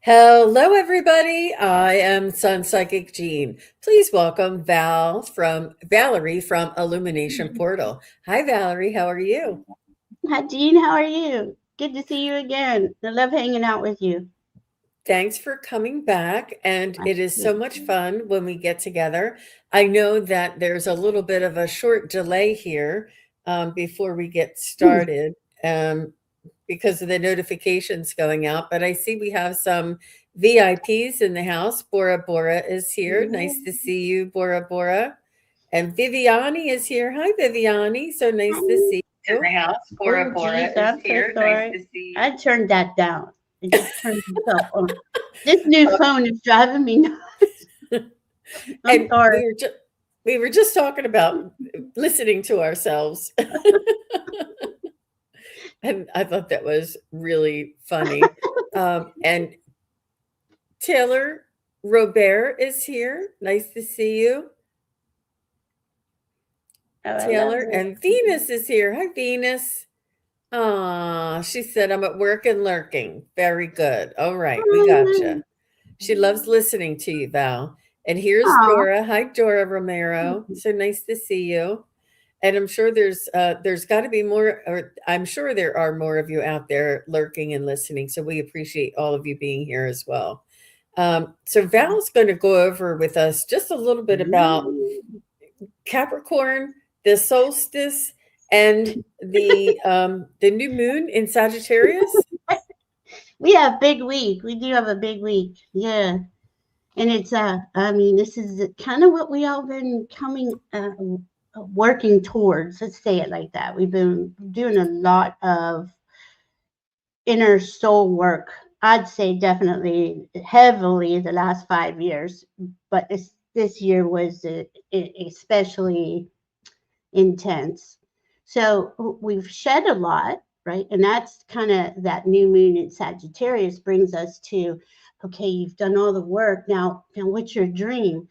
Hello, everybody. I am Sun Psychic Jean. Please welcome Valerie from Illumination Portal. Hi, Valerie. How are you? Hi, Jean. How are you? Good to see you again. I love hanging out with you. Thanks for coming back. And it is so much Absolutely. fun when we get together. I know that there's a little bit of a short delay here before we get Hmm. started. Because of the notifications going out. But I see we have some VIPs in the house. Bora Bora is here. Nice to see you, Bora Bora. And Viviani is here. Hi, Viviani. So nice to Hi. see you. Oh, geez, I'm so sorry. I turned that down. It just turned itself on. This new phone is driving me nuts. I'm And sorry. we were just talking about listening to ourselves. And I thought that was really funny. And Taylor Robert is here. Nice to see you. Oh, I love Taylor it. and Venus is here. Hi, Venus. She said, I'm at work and lurking. Very good. All right, we gotcha. She loves listening to you, Val. And here's Aw. Dora. Hi, Dora Romero. So nice to see you. And I'm sure there's got to be more, or I'm sure there are more of you out there lurking and listening. So we appreciate all of you being here as well. So Val's going to go over with us just a little bit about Capricorn, the solstice, and the new moon in Sagittarius. We have big week. We do have a big week. Yeah. And it's I mean, this is kind of what we all been coming working towards. Let's say it like that. We've been doing a lot of inner soul work. I'd say definitely heavily the last 5 years, but this year was especially intense. So we've shed a lot, right? And that's kind of that new moon in Sagittarius brings us to, okay, you've done all the work. Now what's your dream?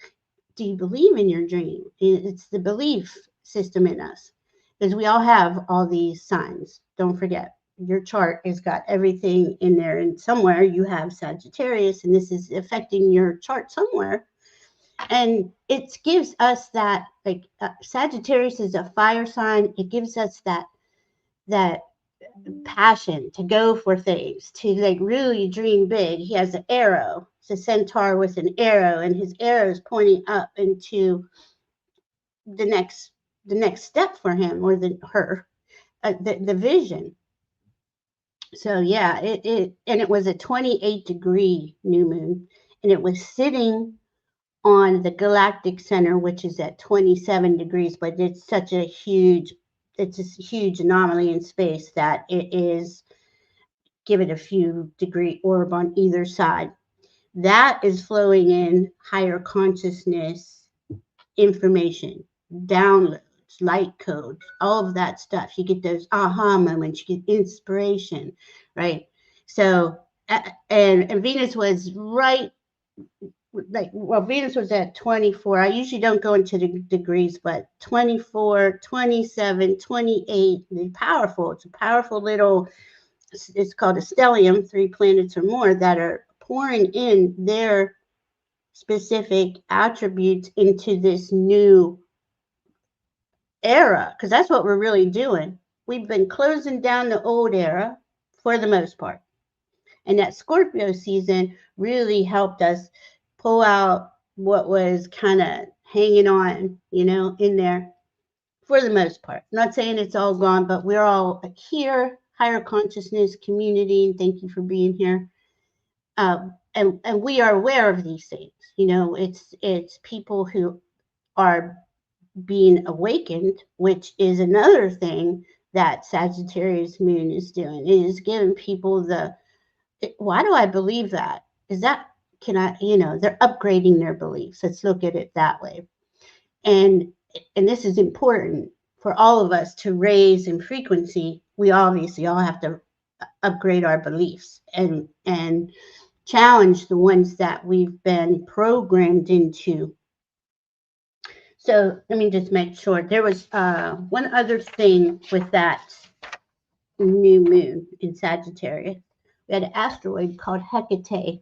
Do you believe in your dream? It's the belief system in us because we all have all these signs. Don't forget, your chart has got everything in there, and somewhere you have Sagittarius, and this is affecting your chart somewhere. And it gives us that, like, Sagittarius is a fire sign. It gives us that passion to go for things, to like really dream big. He has an arrow. It's a centaur with an arrow, and his arrow is pointing up into the next the next step for him or her, the vision. So yeah, it was a 28-degree new moon, and it was sitting on the galactic center, which is at 27 degrees, but it's a huge anomaly in space that it is give it a few degree orb on either side. That is flowing in higher consciousness information, downloads, light codes, all of that stuff. You get those aha moments, you get inspiration, right? So, and Venus was right, like, well, Venus was at 24. I usually don't go into the degrees, but 24, 27, 28, they're powerful. It's a powerful little, it's called a stellium, 3 planets or more that are pouring in their specific attributes into this new era, because that's what we're really doing. We've been closing down the old era for the most part. And that Scorpio season really helped us pull out what was kind of hanging on, in there for the most part. I'm not saying it's all gone, but we're all here, higher consciousness community, and thank you for being here. And we are aware of these things. It's people who are being awakened, which is another thing that Sagittarius moon is doing. It is giving people why do I believe that? Is that, can I, they're upgrading their beliefs. Let's look at it that way. And this is important for all of us to raise in frequency. We obviously all have to upgrade our beliefs and challenge the ones that we've been programmed into. So let me just make sure. There was one other thing with that new moon in Sagittarius. We had an asteroid called Hecate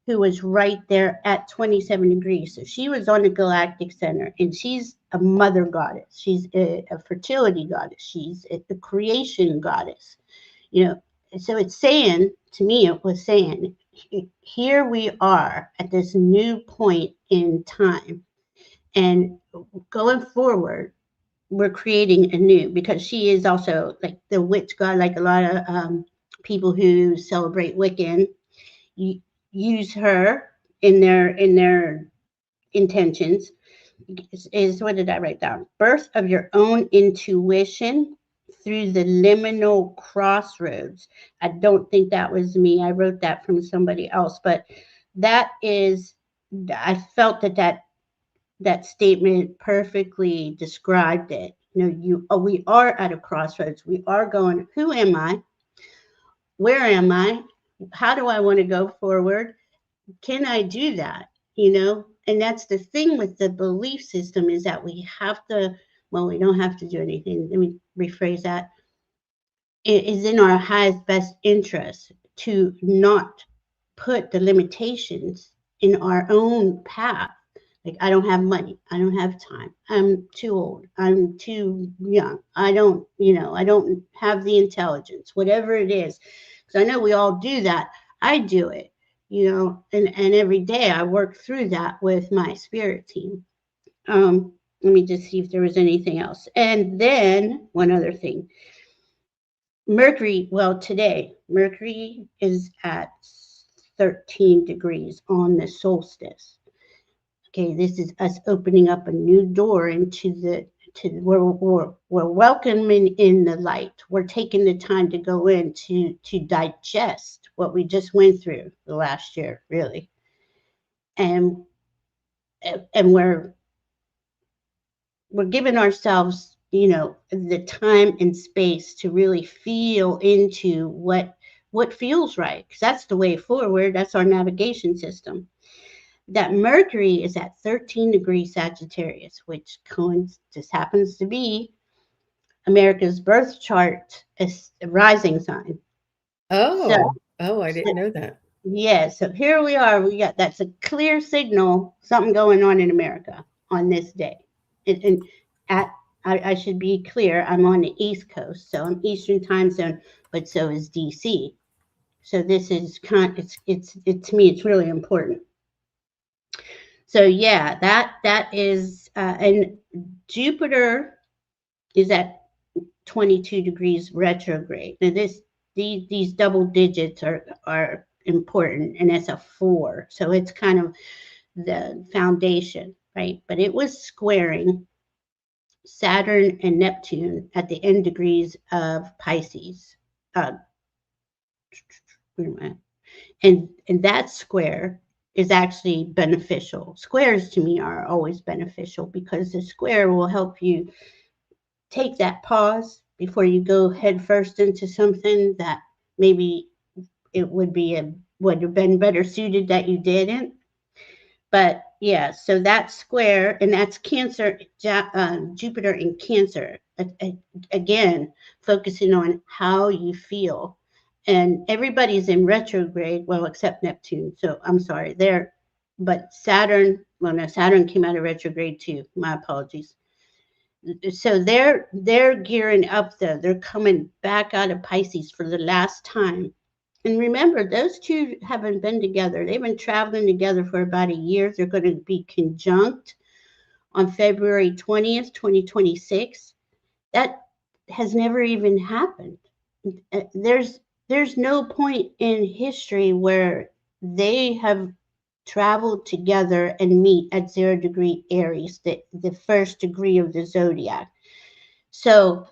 who was right there at 27 degrees. So she was on the galactic center, and she's a mother goddess. She's a fertility goddess. She's a creation goddess. You know, so it's saying to me, it was saying, here we are at this new point in time, and going forward, we're creating a new, because she is also like the witch god, like a lot of people who celebrate Wiccan use her in their intentions. Is what did I write down? Birth of your own intuition through the liminal crossroads. I don't think that was me. I wrote that from somebody else, but that is, I felt that statement perfectly described it. You know, we are at a crossroads. We are going, who am I? Where am I? How do I want to go forward? Can I do that? You know, and that's the thing with the belief system, is that we have to, well, we don't have to do anything. Let me rephrase that. It is in our highest best interest to not put the limitations in our own path. Like, I don't have money. I don't have time. I'm too old. I'm too young. I don't have the intelligence, whatever it is. Because I know we all do that. I do it, and every day I work through that with my spirit team. Let me just see if there was anything else. And then one other thing. Mercury, well, today, Mercury is at 13 degrees on the solstice. Okay, this is us opening up a new door into we're welcoming in the light. We're taking the time to go in to digest what we just went through the last year, really. And we're giving ourselves, the time and space to really feel into what feels right, because that's the way forward. That's our navigation system. That Mercury is at 13 degrees Sagittarius, which just happens to be America's birth chart as a rising sign. Oh, I didn't know that. Yeah, so here we are. That's a clear signal, something going on in America on this day. I should be clear, I'm on the East Coast, so I'm Eastern time zone, but so is DC. So this is it's to me, it's really important. So yeah, that is, and Jupiter is at 22 degrees retrograde. Now these double digits are important, and it's a 4, so it's kind of the foundation, right? But it was squaring Saturn and Neptune at the end degrees of Pisces. And that square is actually beneficial. Squares to me are always beneficial, because the square will help you take that pause before you go head first into something that maybe it would have been better suited that you didn't. But yeah, so that square, and that's Cancer, Jupiter in Cancer. Again, focusing on how you feel. And everybody's in retrograde, well, except Neptune. So I'm sorry, but Saturn, well, no, Saturn came out of retrograde too. My apologies. So they're gearing up, though. They're coming back out of Pisces for the last time. And remember, those two haven't been together. They've been traveling together for about a year. They're going to be conjunct on February 20th, 2026. That has never even happened. There's no point in history where they have traveled together and meet at 0 degree Aries, the first degree of the zodiac. So,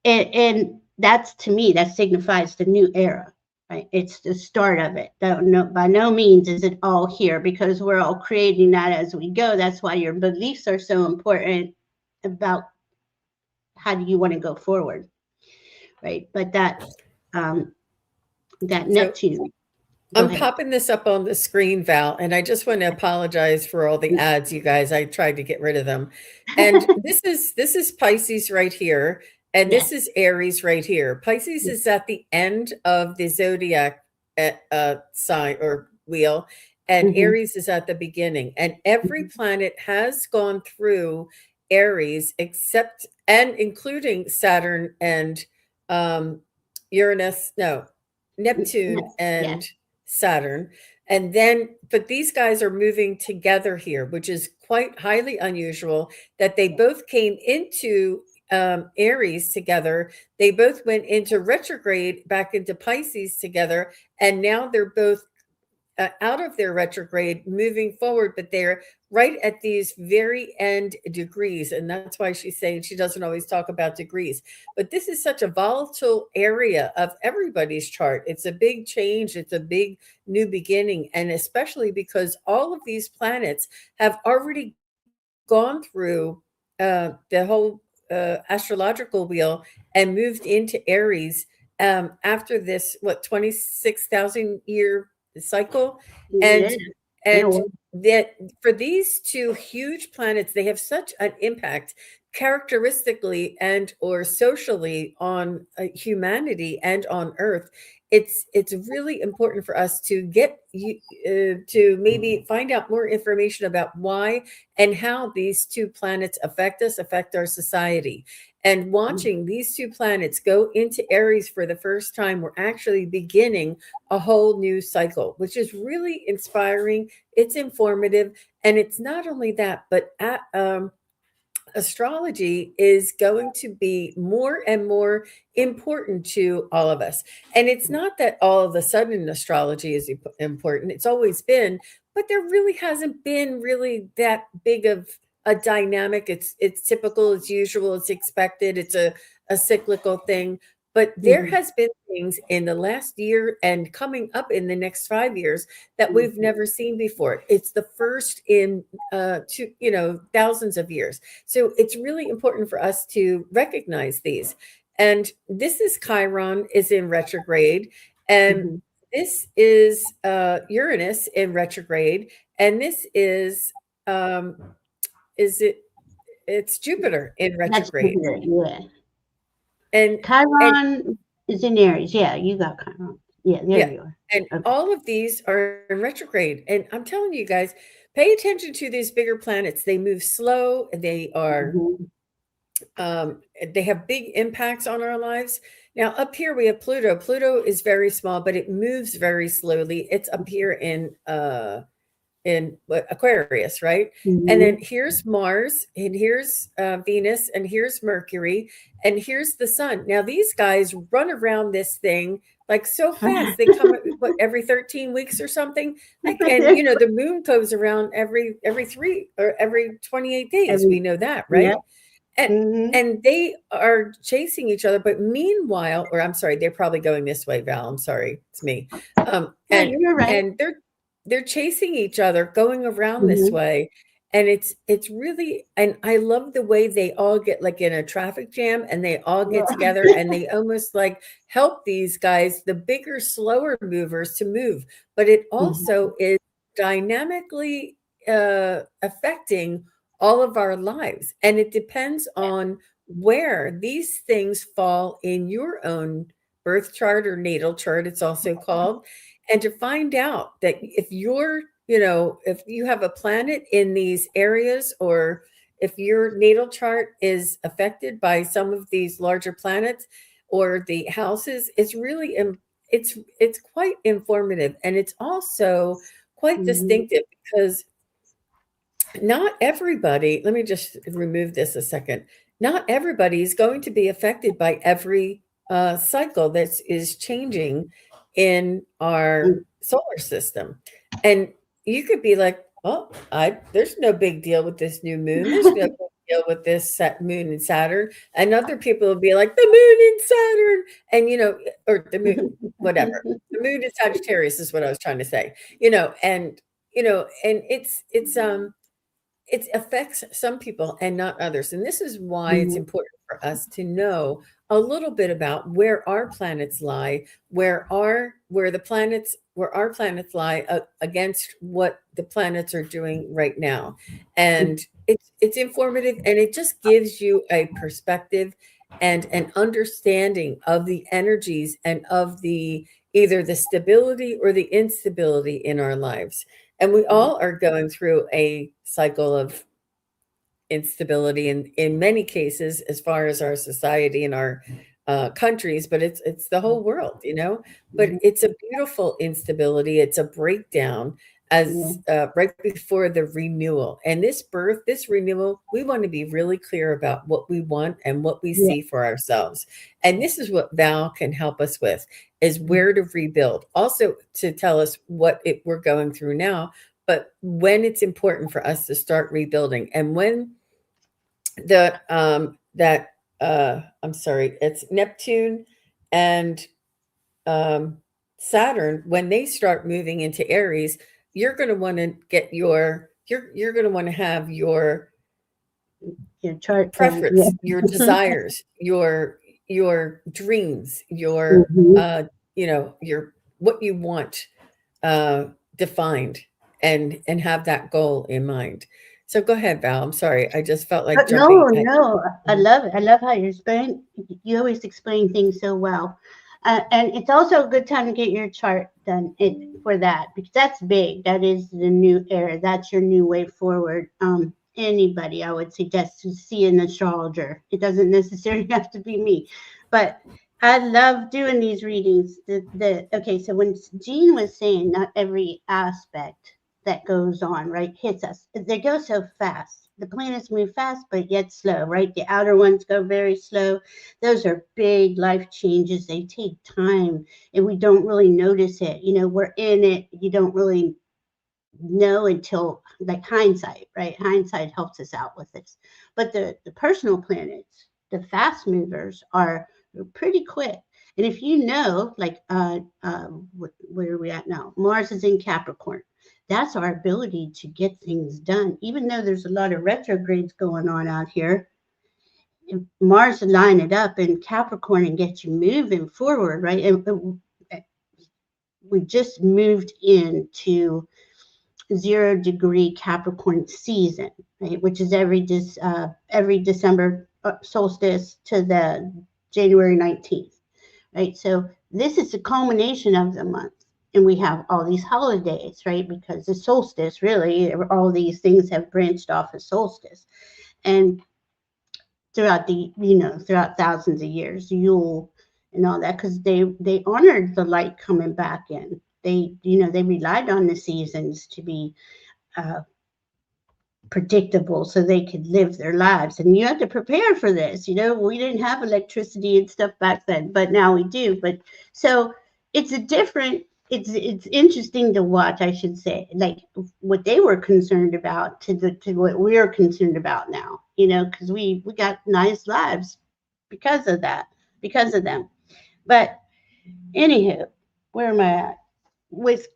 and that's, to me, that signifies the new era, right? It's the start of it. By no means is it all here, because we're all creating that as we go. That's why your beliefs are so important about how do you want to go forward, right? But that Neptune. I'm popping this up on the screen, Val, and I just want to apologize for all the ads, you guys. I tried to get rid of them. And this is Pisces right here, and this is Aries right here. Pisces is at the end of the zodiac sign or wheel, and Mhm. Aries is at the beginning. And every planet has gone through Aries, except and including Saturn and um, Uranus, no, Neptune Yeah. and Saturn. And then, but these guys are moving together here, which is quite highly unusual that they both came into Aries together. They both went into retrograde back into Pisces together. And now they're both out of their retrograde moving forward, but they're right at these very end degrees. And that's why she's saying she doesn't always talk about degrees. But this is such a volatile area of everybody's chart. It's a big change, it's a big new beginning. And especially because all of these planets have already gone through the whole astrological wheel and moved into Aries after this, what, 26,000 year cycle. Yeah. And Yeah. and that for these two huge planets, they have such an impact characteristically and or socially on humanity and on Earth. It's really important for us to get to maybe find out more information about why and how these two planets affect us, affect our society. And watching these two planets go into Aries for the first time, we're actually beginning a whole new cycle, which is really inspiring. It's informative. And it's not only that, but astrology is going to be more and more important to all of us. And it's not that all of a sudden astrology is important, it's always been, but there really hasn't been really that big of a dynamic. It's typical, it's usual, it's expected, it's a cyclical thing. But there Mhm. has been things in the last year and coming up in the next 5 years that we've Mhm. never seen before. It's the first in thousands of years. So it's really important for us to recognize these. And this is Chiron is in retrograde, and Mhm. this is Uranus in retrograde, and this is it? It's Jupiter in That's retrograde, good. Yeah. and and Chiron is in Aries. Yeah, you got Chiron. Yeah, there yeah, you are. and Okay. all of these are in retrograde. And I'm telling you guys, pay attention to these bigger planets. They move slow. Mhm. They have big impacts on our lives. Now, up here we have Pluto. Pluto is very small, but it moves very slowly. It's up here in what, Aquarius, right? And then Mhm. here's Mars, and here's Venus, and here's Mercury, and here's the Sun. Now, these guys run around this thing like so fast. They come what every 13 weeks or something. Like, and the moon goes around every 3 or every 28 days. Every We know that, yeah. right? And Mhm. and they are chasing each other, but meanwhile, or I'm sorry, they're probably going this way, Val. I'm sorry, it's me. Um, No, and you're right. and they're chasing each other, going around this Mhm. way. And it's really, and I love the way they all get like in a traffic jam and they all get together and they almost like help these guys, the bigger, slower movers to move. But it Mhm. also is dynamically affecting all of our lives. And it depends on where these things fall in your own birth chart or natal chart, it's also called. And to find out that if if you have a planet in these areas, or if your natal chart is affected by some of these larger planets or the houses, it's really it's quite informative, and it's also quite Mhm. distinctive because not everybody, let me just remove this a second. Not everybody is going to be affected by every cycle that is changing in our Mhm. solar system. And you could be like, well, there's no big deal with this new moon. There's no big deal with this moon and Saturn. And other people will be like, the moon and Saturn. And, or the moon, whatever. The moon is Sagittarius is what I was trying to say, and it affects some people and not others. And this is why it's Mhm. important for us to know a little bit about where our planets lie, where our planets lie against what the planets are doing right now. And it's informative, and it just gives you a perspective and an understanding of the energies and of the either the stability or the instability in our lives. And we all are going through a cycle of instability in many cases as far as our society and our countries, but it's the whole world, you know. But it's a beautiful instability. It's a breakdown Yeah. as right before the renewal. And this renewal, we want to be really clear about what we want and what we Yeah. see for ourselves. And this is what Val can help us with, is where to rebuild. Also to tell us we're going through now, but when it's important for us to start rebuilding, and when the I'm sorry, it's Neptune and Saturn, when they start moving into Aries, you're going to want to get you're going to want to have your Your chart done. Yeah. preference, your desires, your dreams, your Mhm. your what you want defined, and have that goal in mind. So go ahead, Val. I'm sorry. I just felt like No, jumping at no, I you. love it. I love how you explain. You always explain things so well, and it's also a good time to get your chart done for that, because that's big. That is the new era. That's your new way forward. Anybody, I would suggest to see an astrologer. It doesn't necessarily have to be me, but I love doing these readings. Okay, so when Jean was saying not every aspect that goes on, right, hits us. They go so fast. The planets move fast, but yet slow, right? The outer ones go very slow. Those are big life changes. They take time, and we don't really notice it. You know, we're in it. You don't really know until, like, hindsight, right? Hindsight helps us out with this. But the personal planets, the fast movers, are pretty quick. And if you know, like, where are we at now? Mars is in Capricorn. That's our ability to get things done. Even though there's a lot of retrogrades going on out here, if Mars line it up in Capricorn and get you moving forward, right? And we just moved into 0 degree Capricorn season, right? Which is every December solstice to the January 19th, right? So this is the culmination of the month. And we have all these holidays, right? Because the solstice, really, all these things have branched off of solstice. And throughout thousands of years, Yule and all that, because they honored the light coming back in. They relied on the seasons to be uh, predictable so they could live their lives. And you have to prepare for this. We didn't have electricity and stuff back then, but now we do. But so it's interesting to watch, I should say, like what they were concerned about to what we're concerned about now, because we got nice lives because of that, because of them. But anywho, where am I at? With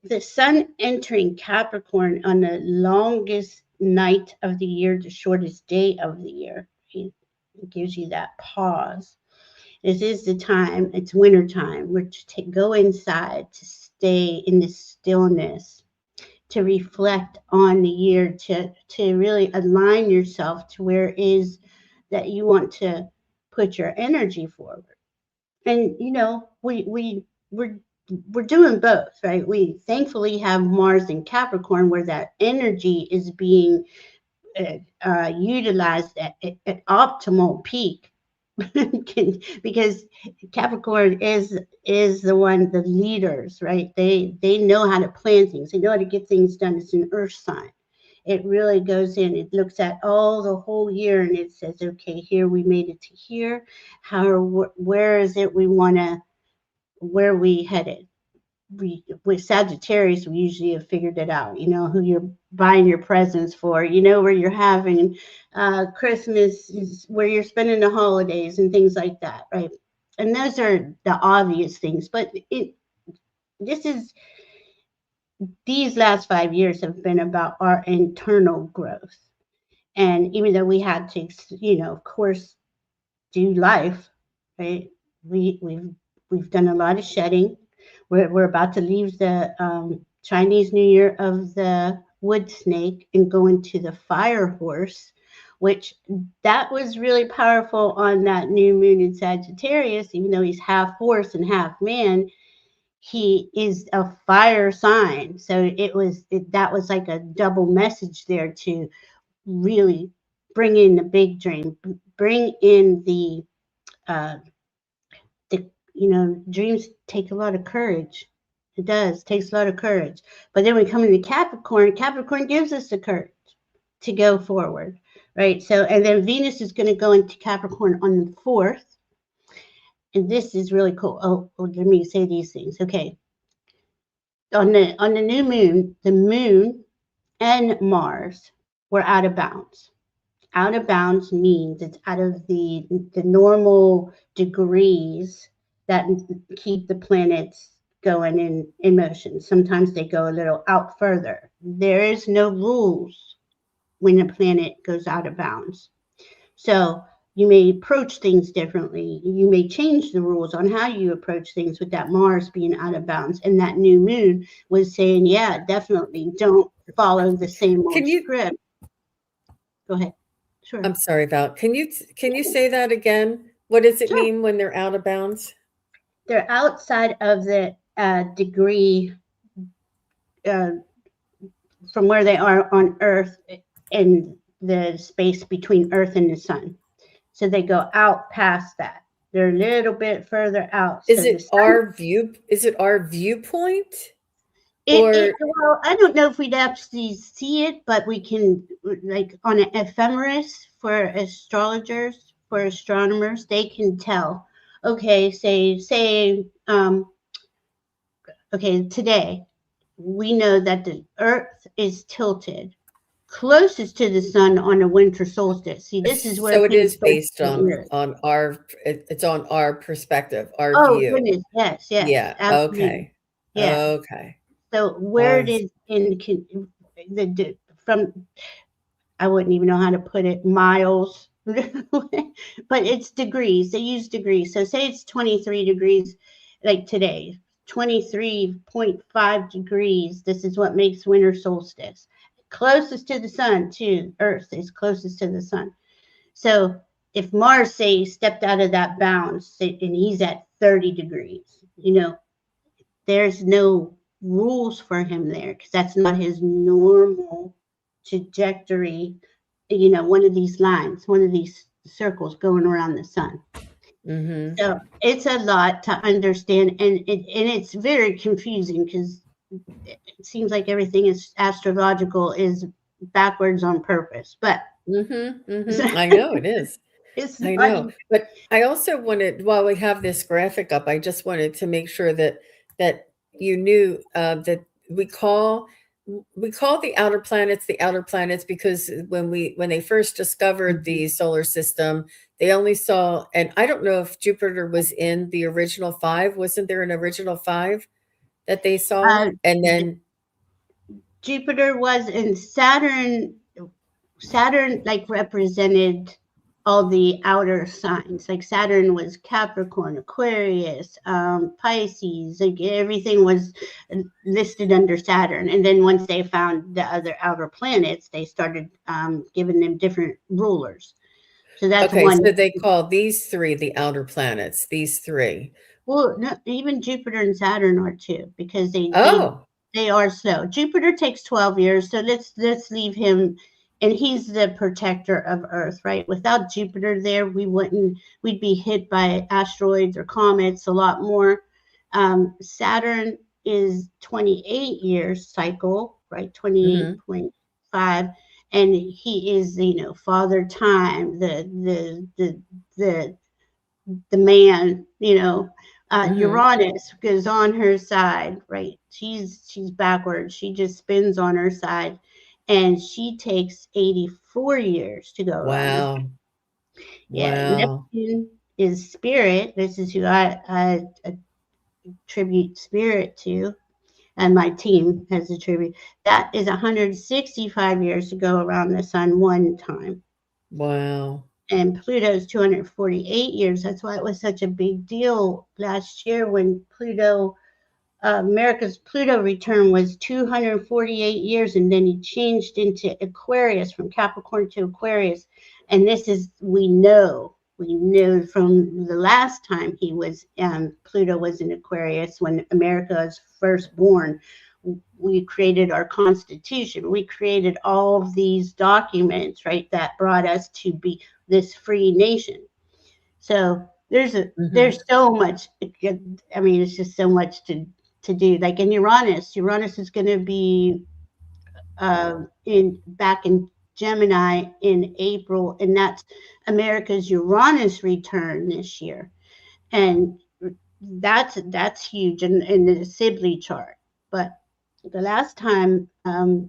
the sun entering Capricorn on the longest night of the year, the shortest day of the year, it gives you that pause. This is the time, it's winter time, where to go inside, to stay in the stillness, to reflect on the year, to really align yourself to where it is that you want to put your energy forward. And we're doing both, right? We thankfully have Mars in Capricorn, where that energy is being utilized at optimal peak. Because Capricorn is the leaders, right? They know how to plan things. They know how to get things done. It's an earth sign. It really goes in. It looks at all the whole year, and it says, okay, here we made it to here. Where is it where we headed? With Sagittarius, we usually have figured it out. You know who you're buying your presents for. You know where you're having Christmas, is where you're spending the holidays and things like that, right? And those are the obvious things. But these last 5 years have been about our internal growth. And even though we had to, of course, do life, right? We've done a lot of shedding. We're about to leave the Chinese New Year of the wood snake and go into the fire horse, which that was really powerful on that new moon in Sagittarius. Even though he's half horse and half man, he is a fire sign. So that was like a double message there to really bring in the big dream, bring in the dreams take a lot of courage. It does, takes a lot of courage. But then we come into Capricorn. Capricorn gives us the courage to go forward, right? So, and then Venus is going to go into Capricorn on the 4th. And this is really cool. Oh, let me say these things. Okay. On the new moon, the moon and Mars were out of bounds. Out of bounds means it's out of the normal degrees that keep the planets going in motion. Sometimes they go a little out further. There is no rules when a planet goes out of bounds. So you may approach things differently. You may change the rules on how you approach things with that Mars being out of bounds. And that new moon was saying, yeah, definitely don't follow the same old script. Go ahead. Sure. I'm sorry, Val. Can you say that again? What does it mean when they're out of bounds? They're outside of the degree from where they are on Earth and the space between Earth and the sun. So they go out past that. They're a little bit further out. Is it our view? Is it our viewpoint? Well, I don't know if we'd actually see it, but we can, like on an ephemeris for astrologers, for astronomers, they can tell. Okay, okay, today we know that the Earth is tilted closest to the sun on a winter solstice. See, this is where so it is based on our. It's on our perspective, our view. Goodness, yes, yeah. Absolutely. Okay. Yeah. Okay. So where it is from, I wouldn't even know how to put it, miles, but it's degrees. They use degrees. So say it's 23 degrees, like today, 23.5 degrees. This is what makes winter solstice. Closest to the sun, too. Earth is closest to the sun. So if Mars, say, stepped out of that bounds and he's at 30 degrees, there's no rules for him there because that's not his normal trajectory. One of these lines, one of these circles going around the sun. Mm-hmm. So it's a lot to understand, and it's very confusing because it seems like everything is astrological is backwards on purpose. But I know it is. I know, but I also wanted, while we have this graphic up, I just wanted to make sure that you knew that we call the outer planets because when they first discovered the solar system, they only saw, and I don't know if Jupiter was in the original 5. Wasn't there an original 5 that they saw? And then Jupiter was in Saturn. Saturn like represented all the outer signs. Like Saturn was Capricorn, Aquarius, Pisces. Like everything was listed under Saturn. And then once they found the other outer planets, they started giving them different rulers. So that's okay. So they call these 3 the outer planets. These 3. Well, no, even Jupiter and Saturn are too, because they are slow. Jupiter takes 12 years, so let's leave him. And he's the protector of Earth, right? Without Jupiter there, we'd be hit by asteroids or comets a lot more. Saturn is 28 years cycle, right? 28.5. And he is, Father Time, the man, Uranus goes on her side, right? She's backwards. She just spins on her side. And she takes 84 years to go around. Yeah, wow. Neptune is spirit. This is who I attribute spirit to, and my team has attributed. That is 165 years to go around the sun one time. Wow. And Pluto's 248 years. That's why it was such a big deal last year when America's Pluto return was 248 years, and then he changed into Aquarius, from Capricorn to Aquarius. And this is, we know We know from the last time he was Pluto was in Aquarius when America was first born. We created our Constitution. We created all of these documents, right, that brought us to be this free nation. So there's so much. I mean, it's just so much to do. Like in Uranus is going to be in back in Gemini in April, and that's America's Uranus return this year, and that's huge in the Sibley chart. But the last time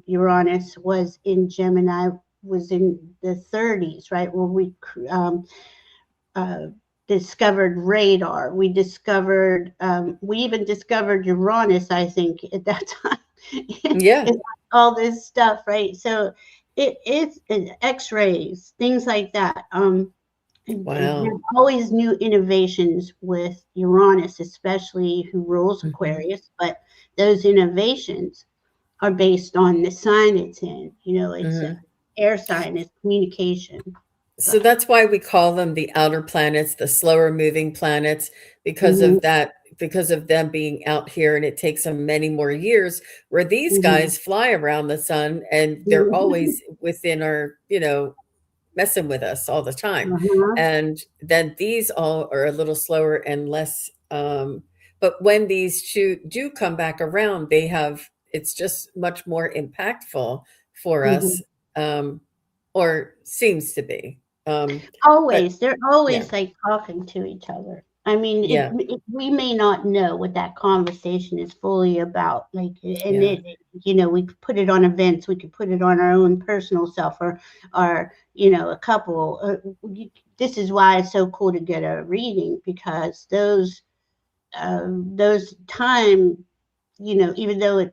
Uranus was in Gemini was in the 30s, right? Where we uh, discovered radar. We even discovered Uranus, I think, at that time. Yeah. It's all this stuff, right? So it's X-rays, things like that. Wow. There's always new innovations with Uranus, especially who rules Mhm. Aquarius, but those innovations are based on the sign it's in. It's an Mhm. air sign, it's communication. So But, that's why we call them the outer planets, the slower moving planets, because mhm, of that, because of them being out here, and it takes them many more years, where these mhm, guys fly around the sun and they're mhm, always within our, messing with us all the time. uh-huh, And then these all are a little slower and less, but when these do come back around, it's just much more impactful for us, mhm. um, or seems to be. But Always, they're yeah, always like talking to each other. I mean, yeah, we may not know what that conversation is fully about. Like, and yeah. we could put it on events, we could put it on our own personal self, or a couple. This is why it's so cool to get a reading because those time, even though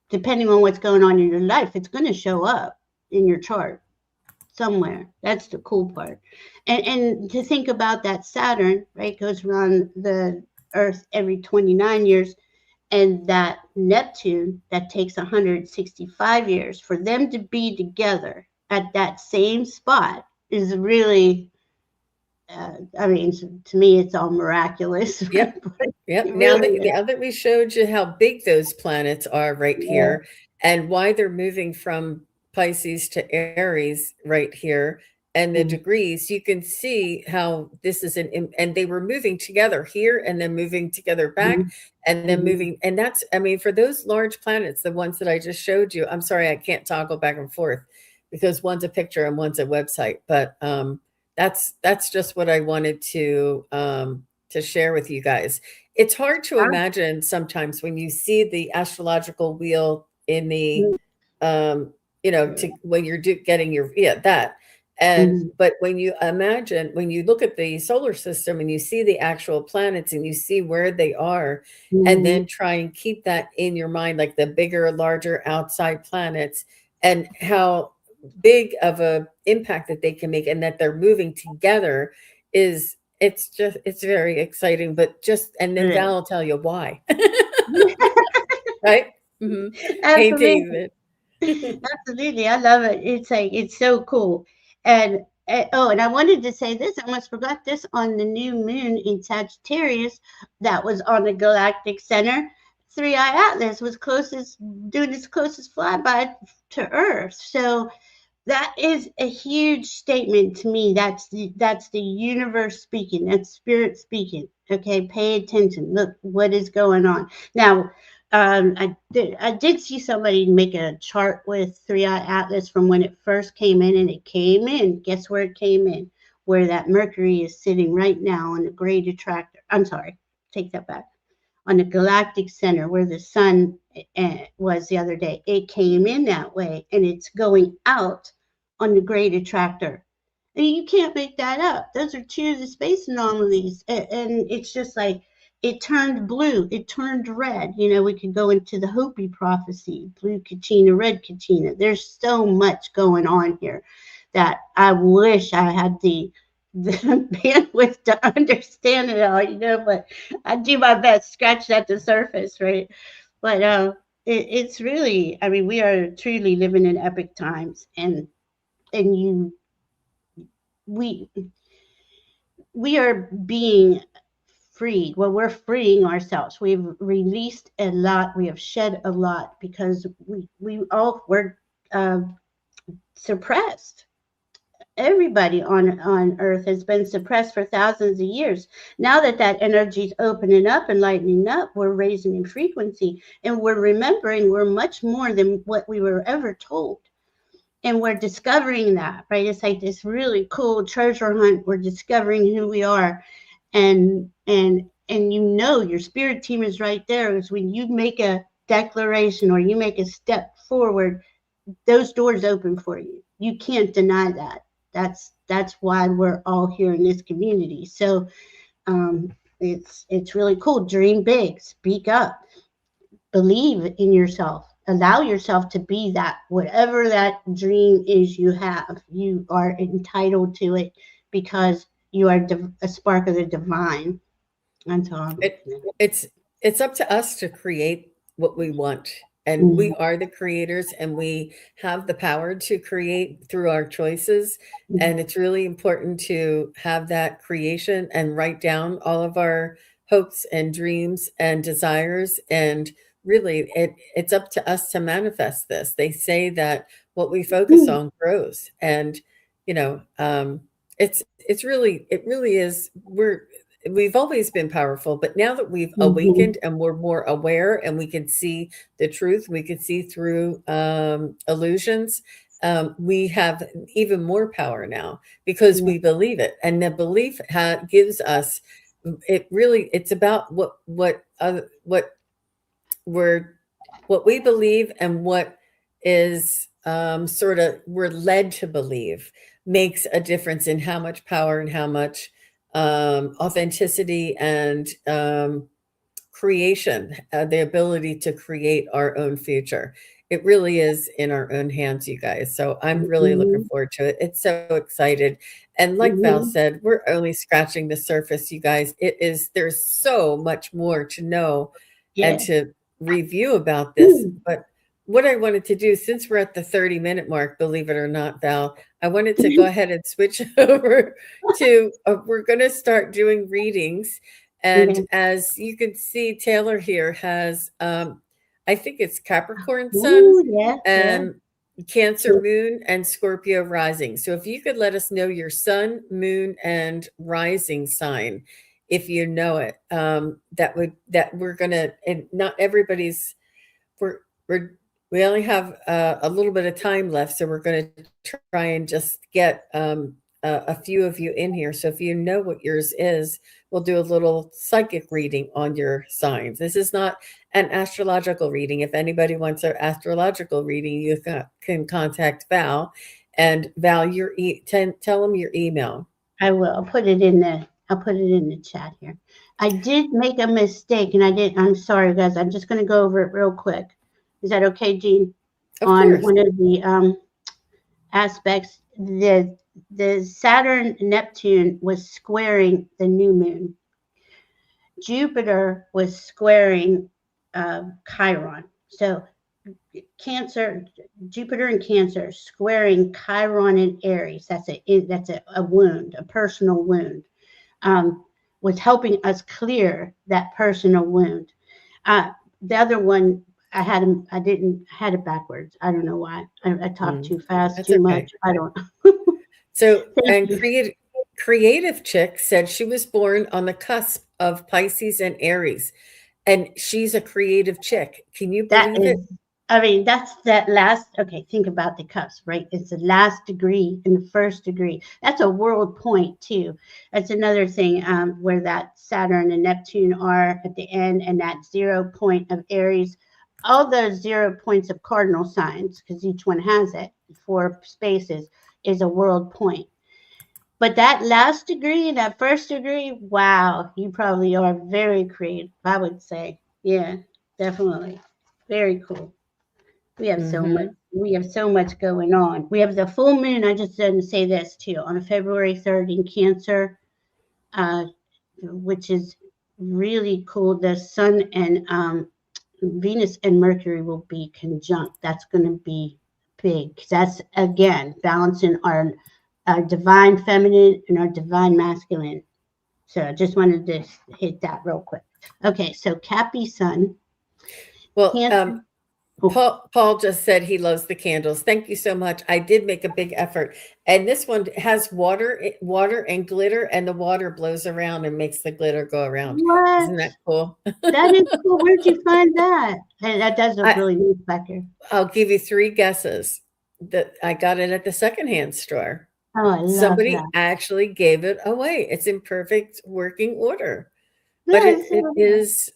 depending on what's going on in your life, it's going to show up in your chart somewhere. That's the cool part. And to think about that Saturn, right, goes around the Earth every 29 years, and that Neptune that takes 165 years for them to be together at that same spot is really I mean, to me it's all miraculous. Yep. It Yep. Now really that is. now that we showed you how big those planets are right Yeah. here and why they're moving from Pisces to Aries right here and the Mhm. degrees, you can see how this is and they were moving together here and then moving together back Mhm. and then Mhm. moving. And that's, I mean, for those large planets, the ones that I just showed you, I'm sorry, I can't toggle back and forth because one's a picture and one's a website, but that's just what I wanted to share with you guys. It's hard to imagine sometimes when you see the astrological wheel in the, um, to when you're getting your, yeah, that. And, Mhm. but when you imagine, when you look at the solar system and you see the actual planets and you see where they are, and Mhm. then try and keep that in your mind, like the bigger, larger outside planets and how big of a impact that they can make and that they're moving together is it's very exciting, but just and then Val Right. will tell you why. Right? Mhm. Absolutely. Painting it. Absolutely, I love it. It's like it's so cool. And I wanted to say this. I almost forgot this on the new moon in Sagittarius that was on the galactic center. Three Eye Atlas was closest doing its closest flyby to Earth. So that is a huge statement to me. That's the universe speaking. That's spirit speaking. Okay, pay attention. Look what is going on now. I did see somebody make a chart with Three Eye Atlas from when it first came in, and it came in. Guess where it came in? Where that Mercury is sitting right now on the great attractor. I'm sorry, take that back. On the galactic center where the sun was the other day. It came in that way and it's going out on the great attractor. And you can't make that up. Those are two of the space anomalies. And it's just like it turned blue, it turned red. We could go into the Hopi prophecy, blue Katrina, red Katrina. There's so much going on here that I wish I had the bandwidth to understand it all, but I do my best, scratch at the surface, right? But it's really, I mean, we are truly living in epic times, and we we are being freed. Well, we're freeing ourselves. We've released a lot. We have shed a lot because we all were uh, suppressed. Everybody on earth has been suppressed for thousands of years. Now that that energy is opening up and lightening up, we're raising in frequency, and we're remembering we're much more than what we were ever told, and we're discovering that, right? It's like this really cool treasure hunt. We're discovering who we are, and you know your spirit team is right there. Is when you make a declaration or you make a step forward, those doors open for you. You can't deny that. That's why we're all here in this community. So it's really cool. Dream big, speak up, believe in yourself, allow yourself to be that. Whatever that dream is you have, you are entitled to it because you are a spark of the divine. That's all I'm It, saying. it's up to us to create what we want. And we are the creators, and we have the power to create through our choices. And it's really important to have that creation and write down all of our hopes and dreams and desires. And really, it's up to us to manifest this. They say that what we focus on grows. And, you know, it really is, we've always been powerful, but now that we've awakened and we're more aware and we can see the truth, we can see through illusions, we have even more power now because we believe it. And the belief gives us, it's about what we believe, and what is sort of we're led to believe makes a difference in how much power and how much authenticity and creation, the ability to create our own future. It really is in our own hands, you guys. So I'm really looking forward to it. It's so excited. And like Val said, we're only scratching the surface, you guys. There's so much more to know and to review about this. But what I wanted to do, since we're at the 30-minute mark, believe it or not, Val, I wanted to go ahead and switch over to, we're going to start doing readings. And as you can see, Taylor here has, I think it's Capricorn sun, and Cancer moon, and Scorpio rising. So if you could let us know your sun, moon, and rising sign, if you know it, that we're going to, and not everybody's, we only have a little bit of time left, so we're going to try and just get a few of you in here. So if you know what yours is, we'll do a little psychic reading on your signs. This is not an astrological reading. If anybody wants an astrological reading, you can contact Val. And Val, tell them your email. I will. I'll put it in the chat here. I did make a mistake, and I'm sorry, guys. I'm just going to go over it real quick. Is that okay, Jean? Of on course. One of the aspects, the Saturn Neptune was squaring the new moon. Jupiter was squaring Chiron. So Jupiter and Cancer squaring Chiron and Aries. That's a wound, a personal wound. Was helping us clear that personal wound. The other one, I had it backwards. I don't know why. I talked too fast, That's too okay. much. I don't. So, and creative chick said she was born on the cusp of Pisces and Aries, and she's a creative chick. Can you believe it? I mean, that's that last. Okay, think about the cusp, right? It's the last degree and the first degree. That's a world point too. That's another thing where that Saturn and Neptune are at the end, and that 0 point of Aries. All those 0 points of cardinal signs, because each one has it, 4 spaces, is a world point. But that last degree and that first degree, wow, you probably are very creative, I would say. Yeah, definitely. Very cool. We have so much. We have so much going on. We have the full moon. I just didn't say this too on February 3rd in Cancer, which is really cool. The Sun and Venus and Mercury will be conjunct. That's going to be big. That's, again, balancing our divine feminine and our divine masculine. So I just wanted to hit that real quick. Okay, so Cappy Sun. Well, Cancer. Paul just said he loves the candles. Thank you so much. I did make a big effort. And this one has water and glitter, and the water blows around and makes the glitter go around. Isn't What? that cool? That is cool. Where'd you find that? And that does look I, really nice back here. I'll give you 3 guesses. That I got it at the secondhand store. Oh, I love Somebody that. actually gave it away. It's in perfect working order. But Yes, it is,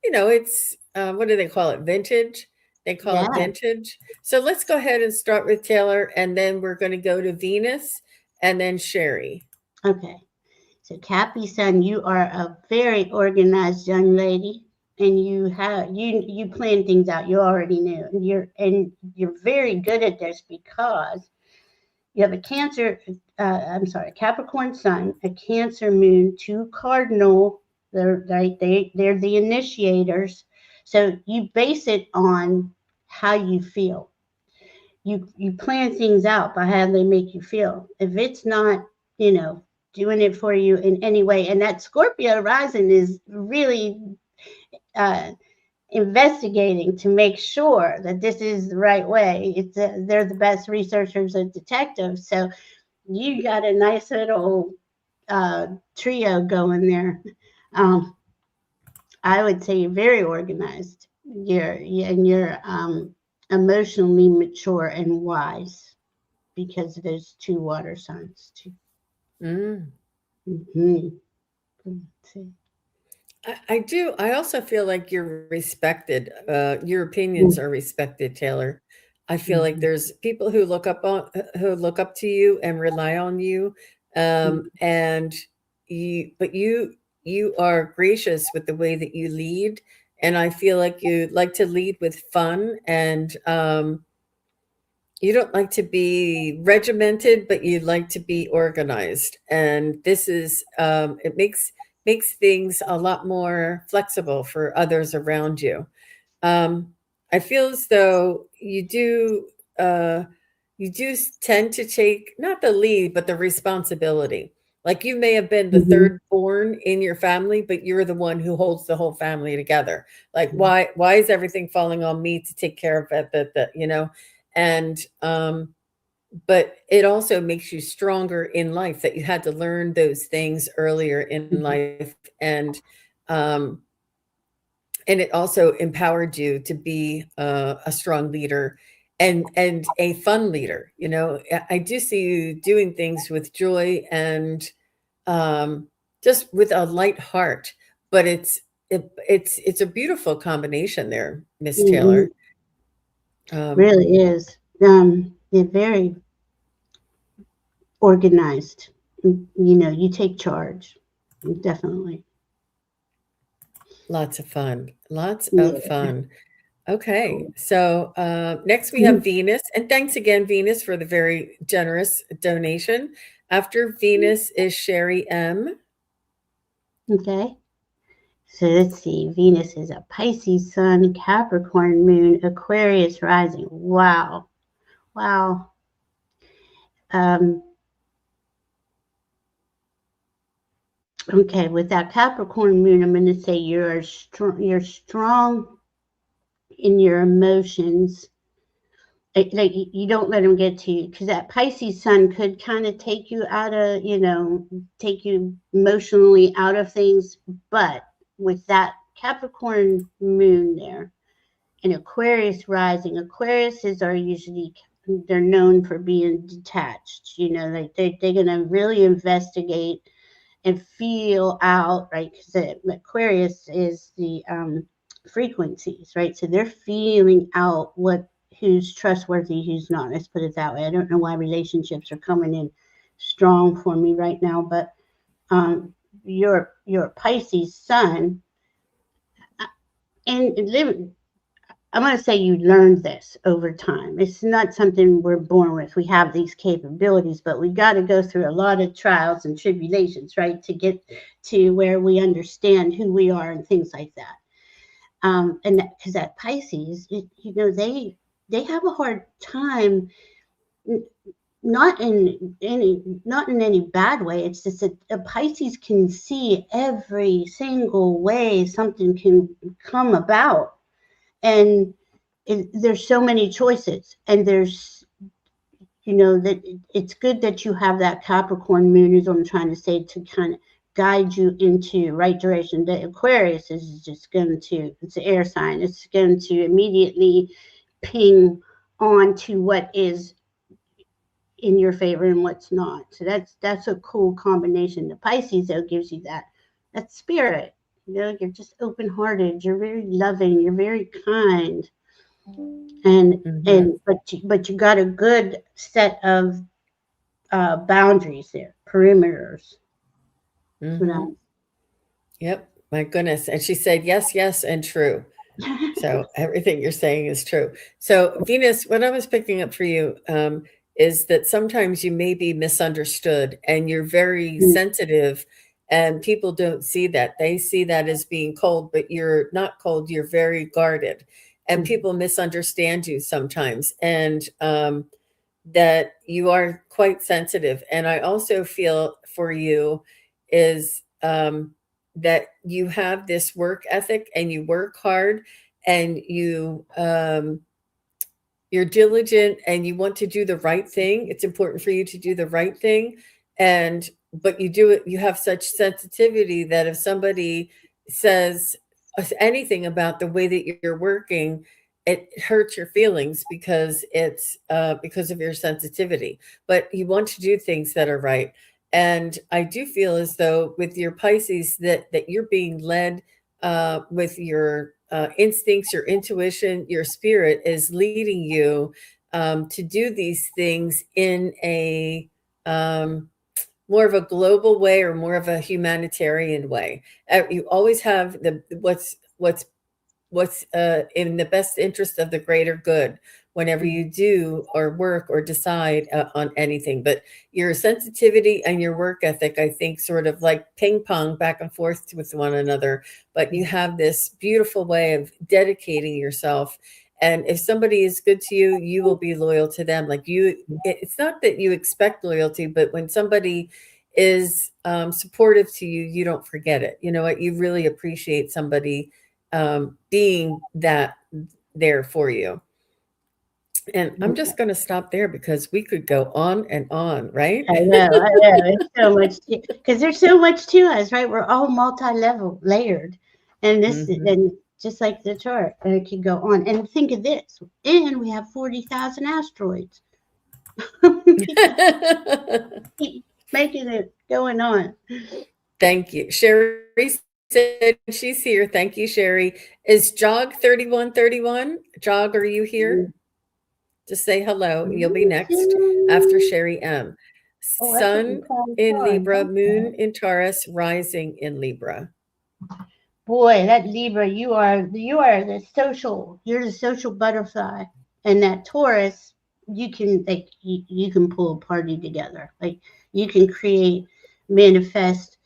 it's, what do they call it? Vintage? They call it yeah. vintage. So let's go ahead and start with Taylor, and then we're going to go to Venus and then Sherry. Okay. So Cappy Sun, you are a very organized young lady, and you plan things out. You already knew, and you're very good at this because you have a Capricorn Sun, a Cancer Moon, 2 Cardinal. They're the initiators. So you base it on how you feel. You plan things out by how they make you feel. If it's not, doing it for you in any way, and that Scorpio rising is really investigating to make sure that this is the right way. They're the best researchers and detectives, so you got a nice little trio going there. I would say you're very organized. You're emotionally mature and wise because of those 2 water signs too. Mm-hmm. I do. I also feel like you're respected. Your opinions are respected, Taylor. I feel like there's people who look up to you and rely on you, and you are gracious with the way that you lead, and I feel like you like to lead with fun, and you don't like to be regimented, but you like to be organized, and this is it makes things a lot more flexible for others around you. I feel as though you do tend to take not the lead, but the responsibility. Like you may have been the Mm-hmm. third born in your family, but you're the one who holds the whole family together. Like why is everything falling on me to take care of it? And but it also makes you stronger in life that you had to learn those things earlier in life, um and it also empowered you to be a strong leader and a fun leader. I do see you doing things with joy and just with a light heart, but it's a beautiful combination there, Miss Mm-hmm. Taylor. Really is. They're very organized. You take charge. Definitely. Lots of fun. Lots Yeah. of fun. Okay, so next we have Mhm. Venus, and thanks again, Venus, for the very generous donation. After Venus is Sherry M. Okay. So let's see. Venus is a Pisces Sun, Capricorn Moon, Aquarius rising. Wow. Wow. Um, okay, with that Capricorn Moon, I'm going to say you're strong in your emotions. Like you don't let them get to you, because that Pisces Sun could kind of take you out of, take you emotionally out of things. But with that Capricorn Moon there and Aquarius rising, Aquariuses are usually, they're known for being detached. Like they're going to really investigate and feel out, right? Because Aquarius is the frequencies, right? So they're feeling out who's trustworthy, who's not. Let's put it that way. I don't know why relationships are coming in strong for me right now, but your Pisces Sun, and I'm going to say you learned this over time. It's not something we're born with. We have these capabilities, but we got to go through a lot of trials and tribulations, right, to get to where we understand who we are and things like that. And because that Pisces, they have a hard time not in any bad way. It's just that a Pisces can see every single way something can come about, and there's so many choices, and there's that it's good that you have that Capricorn moon, is what I'm trying to say, to kind of guide you into right direction. The Aquarius is just going to, it's an air sign, it's going to immediately ping on to what is in your favor and what's not. So that's a cool combination. The Pisces, though, gives you that spirit. You're just open hearted. You're very loving. You're very kind, and Mm-hmm. but you got a good set of boundaries there, perimeters. Mm-hmm. Yep. My goodness. And she said, yes, yes, and true. So everything you're saying is true. So Venus, what I was picking up for you is that sometimes you may be misunderstood and you're very sensitive, and people don't see that. They see that as being cold, but you're not cold. You're very guarded, and people misunderstand you sometimes, and that you are quite sensitive. And I also feel for you is that you have this work ethic and you work hard, and you're diligent and you want to do the right thing. It's important for you to do the right thing. And but you do it, you have such sensitivity that if somebody says anything about the way that you're working, it hurts your feelings because it's because of your sensitivity. But you want to do things that are right. And I do feel as though with your Pisces that you're being led with your instincts, your intuition, your spirit is leading you to do these things in a more of a global way or more of a humanitarian way. You always have the what's in the best interest of the greater good whenever you do or work or decide on anything. But your sensitivity and your work ethic, I think, sort of like ping pong back and forth with one another. But you have this beautiful way of dedicating yourself. And if somebody is good to you, you will be loyal to them. Like it's not that you expect loyalty, but when somebody is supportive to you, you don't forget it. You know what? You really appreciate somebody being that there for you. And I'm just going to stop there because we could go on and on, right? I know. It's so much because there's so much to us, right? We're all multi-level, layered, and Mhm. and just like the chart, and it can go on. And think of this, and we have 40,000 asteroids. Keep making it going on. Thank you. Sherry said she's here. Thank you, Sherry. Is Jog 3131? Jog, are you here? Just say hello. You'll be next after Sherry M. Oh, that's what we Sun call in cards. Libra, Okay. Moon in Taurus, rising in Libra. Boy, that Libra, you are the social. You're the social butterfly, and that Taurus, you can pull a party together. Like you can create, manifest.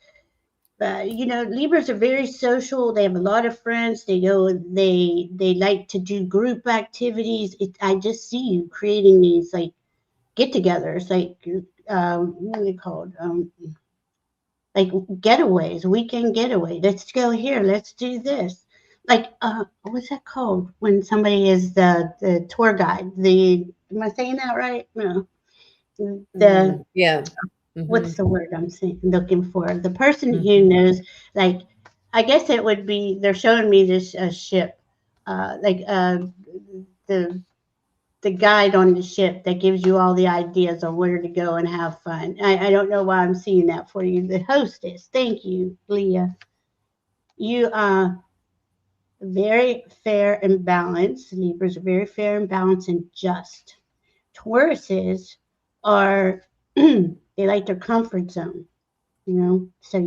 Libras are very social. They have a lot of friends. They like to do group activities. I just see you creating these like get-togethers, like what are they called? Like getaways, weekend getaway. Let's go here. Let's do this. Like what's that called when somebody is the tour guide? Am I saying that right? No. The Yeah. Hmm. What's the word I'm saying, looking for? The person who knows, like, I guess it would be, they're showing me this ship, like the the guide on the ship that gives you all the ideas on where to go and have fun. I don't know why I'm seeing that for you. The hostess. Thank you, Leah. You are very fair and balanced. Libras are very fair and balanced and just. Tauruses are they like their comfort zone, so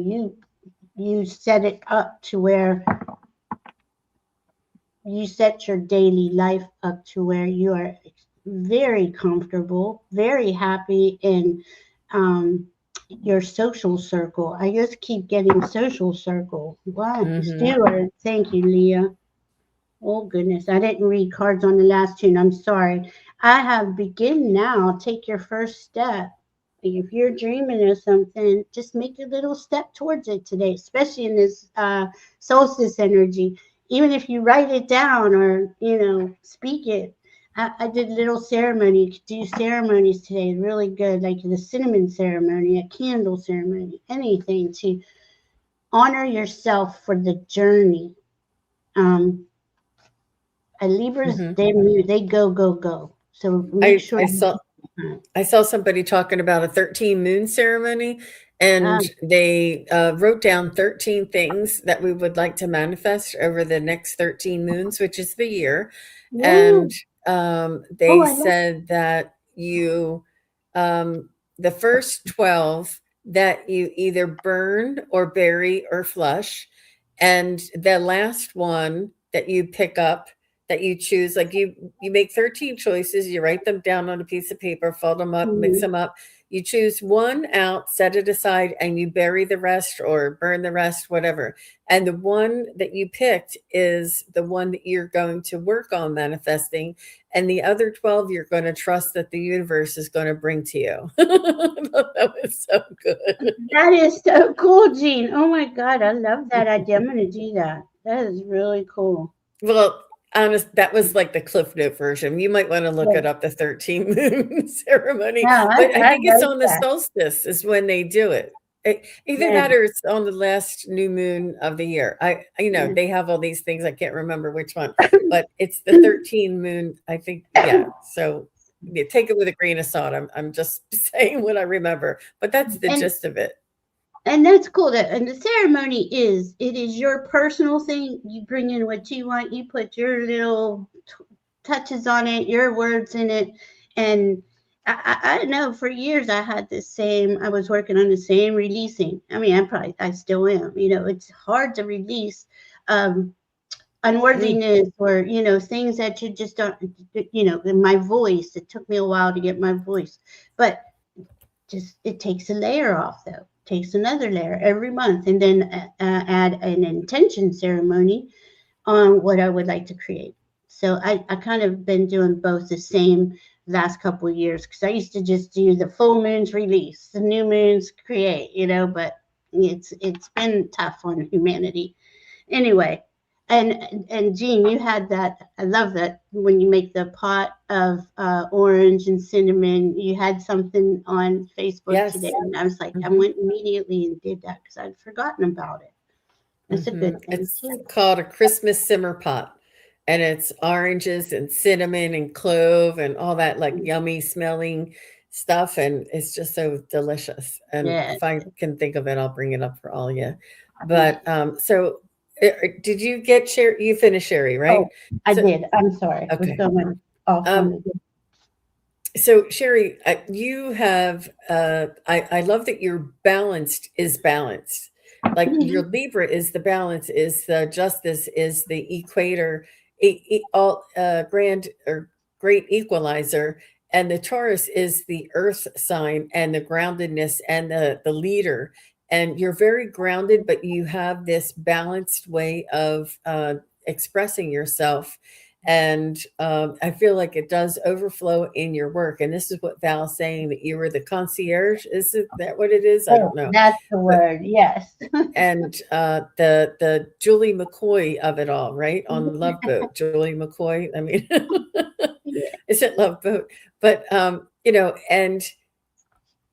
you set it up to where you set your daily life up to where you are very comfortable, very happy in your social circle. I just keep getting social circle. Wow, Hmm. Stewart, thank you, Leah. Oh goodness, I didn't read cards on the last tune. I'm sorry. I have begin now. Take your first step. If you're dreaming of something, just make a little step towards it today, especially in this solstice energy. Even if you write it down or, speak it. I did little ceremony. You could do ceremonies today, really good, like the cinnamon ceremony, a candle ceremony, anything to honor yourself for the journey. Um, Libras, Mhm. they go, go, go. So make I sure I you saw I saw somebody talking about a 13 moon ceremony, uh, and they wrote down 13 things that we would like to manifest over the next 13 moons, which is the year. And woo. Oh, they I love said that the first 12 that you either burn or bury or flush, and the last one that you pick up, that you choose, like you make 13 choices, you write them down on a piece of paper, fold them up, mix mhm. them up, you choose one out, set it aside, and you bury the rest or burn the rest, whatever. And the one that you picked is the one that you're going to work on manifesting, and the other 12 you're going to trust that the universe is going to bring to you. That was so good. That is so cool, Jean. Oh my God, I love that idea. I'm gonna do that. That is really cool. Well, honest, that was like the Cliff Note version. You might want to look Yeah. it up, the 13 moon ceremony. No, But I I think it's like on the that. solstice is when they do it. Either Yeah, that or it's on the last new moon of the year. yeah. They have all these things. I can't remember which one, but it's the 13 moon. I think, yeah. So yeah, take it with a grain of salt. I'm just saying what I remember, but that's the and gist of it. and that's cool. That and the ceremony it is your personal thing. You bring in what you want. You put your little touches on it, your words in it, and I know for years I had the same. I was working on the same releasing. I mean, I still am. It's hard to release um, Mm, unworthiness or things that you just don't. In my voice, it took me a while to get my voice, but just it takes a layer off though. Takes another layer every month, and then add an intention ceremony on what I would like to create. So I kind of been doing both the same last couple of years because I used to just do the full moons release, the new moons create, but it's been tough on humanity. Anyway, and Jean, you had that. I love that when you make the pot of orange and cinnamon. You had something on Facebook today, yes. and I was like, I Mhm. went immediately and did that because I'd forgotten about it. That's a good thing It's too. called a Christmas simmer pot, and it's oranges and cinnamon and clove and all that like yummy smelling stuff, and it's just so delicious. And Yeah, if I can think of it, I'll bring it up for all you. yeah. But did you get Sherry? You finished Sherry, right? Oh, I So did. I'm sorry. I was okay. going off on Um, the. so Sherry, you have I love that your balanced is balanced. Like your Libra is the balance, is the justice, is the equator, all grand or great equalizer, and the Taurus is the earth sign and the groundedness and the leader. And you're very grounded, but you have this balanced way of expressing yourself, and I feel like it does overflow in your work. And this is what Val's saying, that you were the concierge. Is it that what it is? I Oh, don't know. that's the But word. Yes. and the Julie McCoy of it all, right? On Love Boat, Julie McCoy. I mean, Yeah. is it Love Boat? But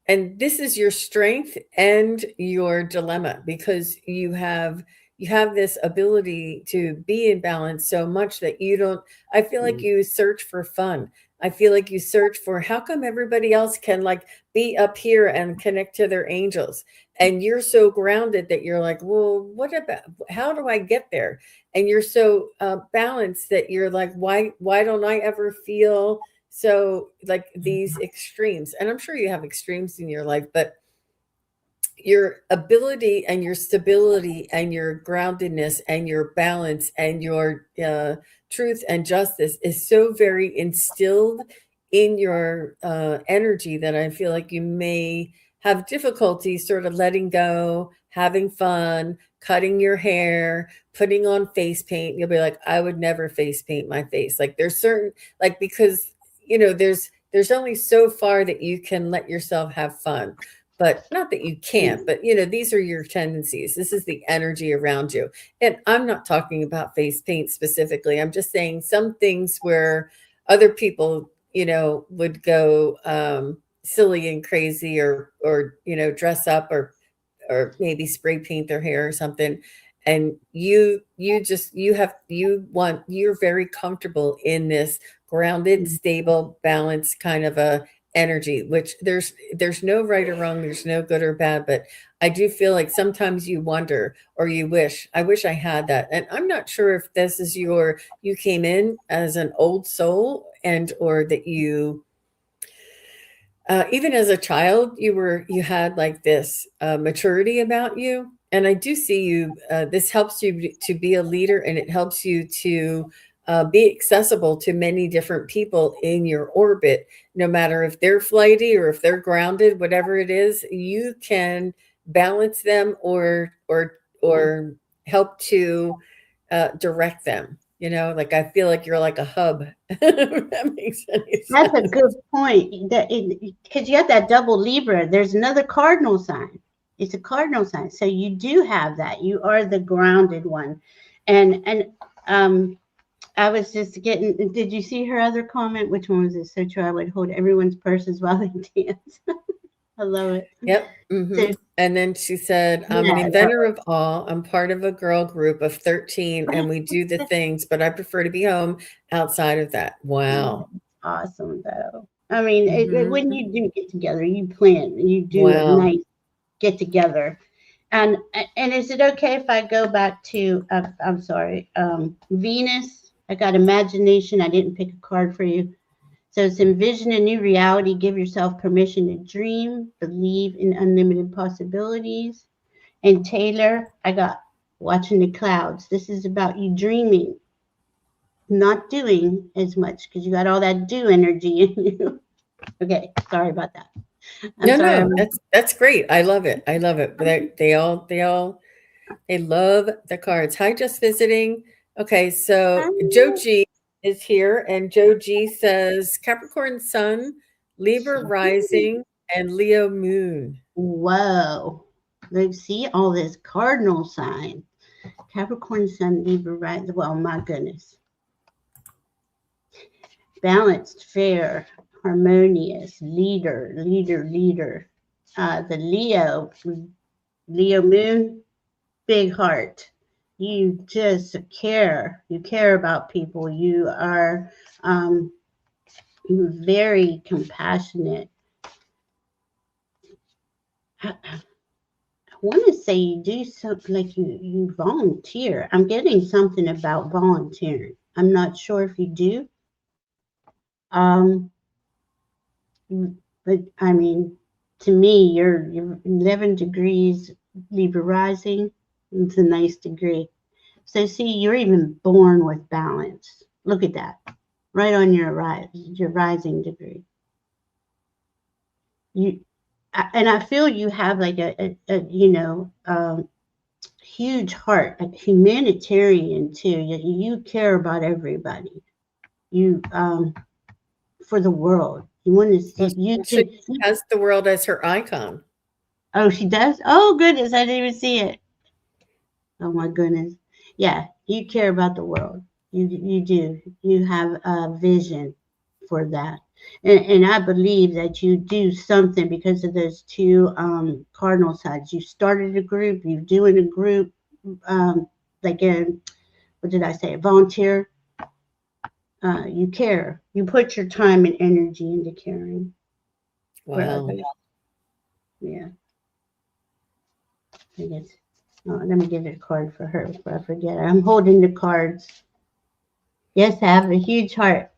and this is your strength and your dilemma, because you have this ability to be in balance so much that you don't. I feel like you search for fun. I feel like you search for, how come everybody else can like be up here and connect to their angels, and you're so grounded that you're like, well, what about, how do I get there? And you're so balanced that you're like, why don't I ever feel so like these extremes? And I'm sure you have extremes in your life, but your ability and your stability and your groundedness and your balance and your truth and justice is so very instilled in your energy, that I feel like you may have difficulty sort of letting go, having fun, cutting your hair, putting on face paint. You'll be like, I would never face paint my face. Like there's certain, like, because there's only so far that you can let yourself have fun. But not that you can't, but these are your tendencies. This is the energy around you. And I'm not talking about face paint specifically. I'm just saying some things where other people, would go silly and crazy, or dress up, or maybe spray paint their hair or something. And you're very comfortable in this grounded, stable, balanced kind of a energy, which there's no right or wrong, there's no good or bad. But I do feel like sometimes you wonder, or you wish, I wish I had that. And I'm not sure if this is you came in as an old soul, and or that you even as a child, you had like this maturity about you. And I do see you. This helps you to be a leader, and it helps you to be accessible to many different people in your orbit. No matter if they're flighty or if they're grounded, whatever it is, you can balance them, or help to direct them. Like I feel like you're like a hub. If that makes any sense. That's a good point. Because you have that double Libra. There's another cardinal sign. It's a cardinal sign. So you do have that. You are the grounded one. And I was just getting, did you see her other comment? Which one was it? So true. I would hold everyone's purses while they dance. I love it. Yep. So, and then she said, I'm an inventor of all. I'm part of a girl group of 13, and we do the things, but I prefer to be home outside of that. Wow. Awesome, though. I mean, when you do get together, you plan, you do a nice get together. And is it okay if I go back to, I'm sorry, Venus? I got imagination. I didn't pick a card for you. So it's envision a new reality. Give yourself permission to dream. Believe in unlimited possibilities. And Taylor, I got watching the clouds. This is about you dreaming, not doing as much, because you got all that do energy in you. Okay, sorry about that. No, that's great. I love it. I love it. They love the cards. Hi, just visiting. Okay, so Joe G is here, and Joe G says Capricorn Sun, Libra Rising, and Leo Moon. Whoa. Let's see all this cardinal sign. Capricorn Sun, Libra Rising. Well, my goodness. Balanced, fair, harmonious, leader. The Leo Moon, big heart. You just care. You care about people. You are very compassionate. I want to say you do something like you volunteer. I'm getting something about volunteering. I'm not sure if you do. But I mean, to me, you're 11 degrees Libra rising. It's a nice degree. So see, you're even born with balance. Look at that, right on your rising degree. And I feel you have like a huge heart, a humanitarian too. You care about everybody. You for the world. You want to see She has the world as her icon. Oh, she does? Oh, goodness. I didn't even see it. Oh, my goodness. Yeah, you care about the world. You do. You have a vision for that. And I believe that you do something because of those two cardinal signs. You started a group. You're doing a group, what did I say? A volunteer. You care. You put your time and energy into caring. Wow. Yeah. I guess. Oh, let me give it a card for her before I forget. I'm holding the cards. Yes, I have a huge heart.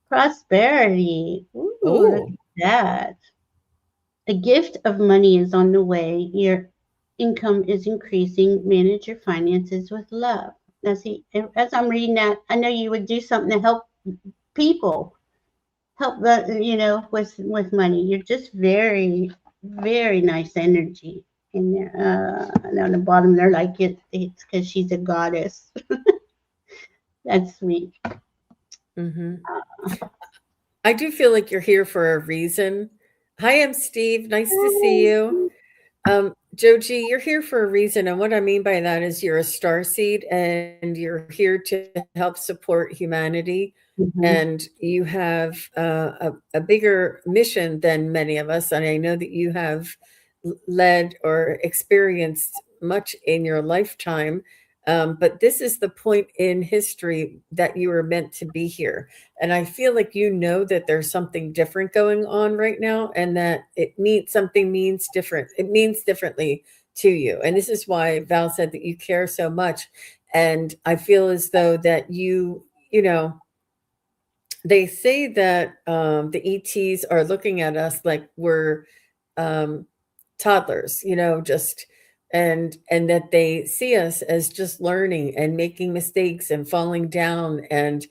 Prosperity. Ooh, look at that. A gift of money is on the way. Your income is increasing. Manage your finances with love. Now, see, as I'm reading that, I know you would do something to help people. Help with money. You're just very, very nice energy in there. And on the bottom they're like it's because she's a goddess. That's sweet. Mm-hmm. I do feel like you're here for a reason. Hi, I'm Steve. Nice to see you. Joji, you're here for a reason. And what I mean by that is you're a star seed and you're here to help support humanity. Mhm. And you have a bigger mission than many of us. And I know that you have led or experienced much in your lifetime. But this is the point in history that you were meant to be here. And I feel like you know that there's something different going on right now and that it means something means different. It means differently to you. And this is why Val said that you care so much. And I feel as though that you know, they say that the ETs are looking at us like we're um, toddlers, just and that they see us as just learning and making mistakes and falling down and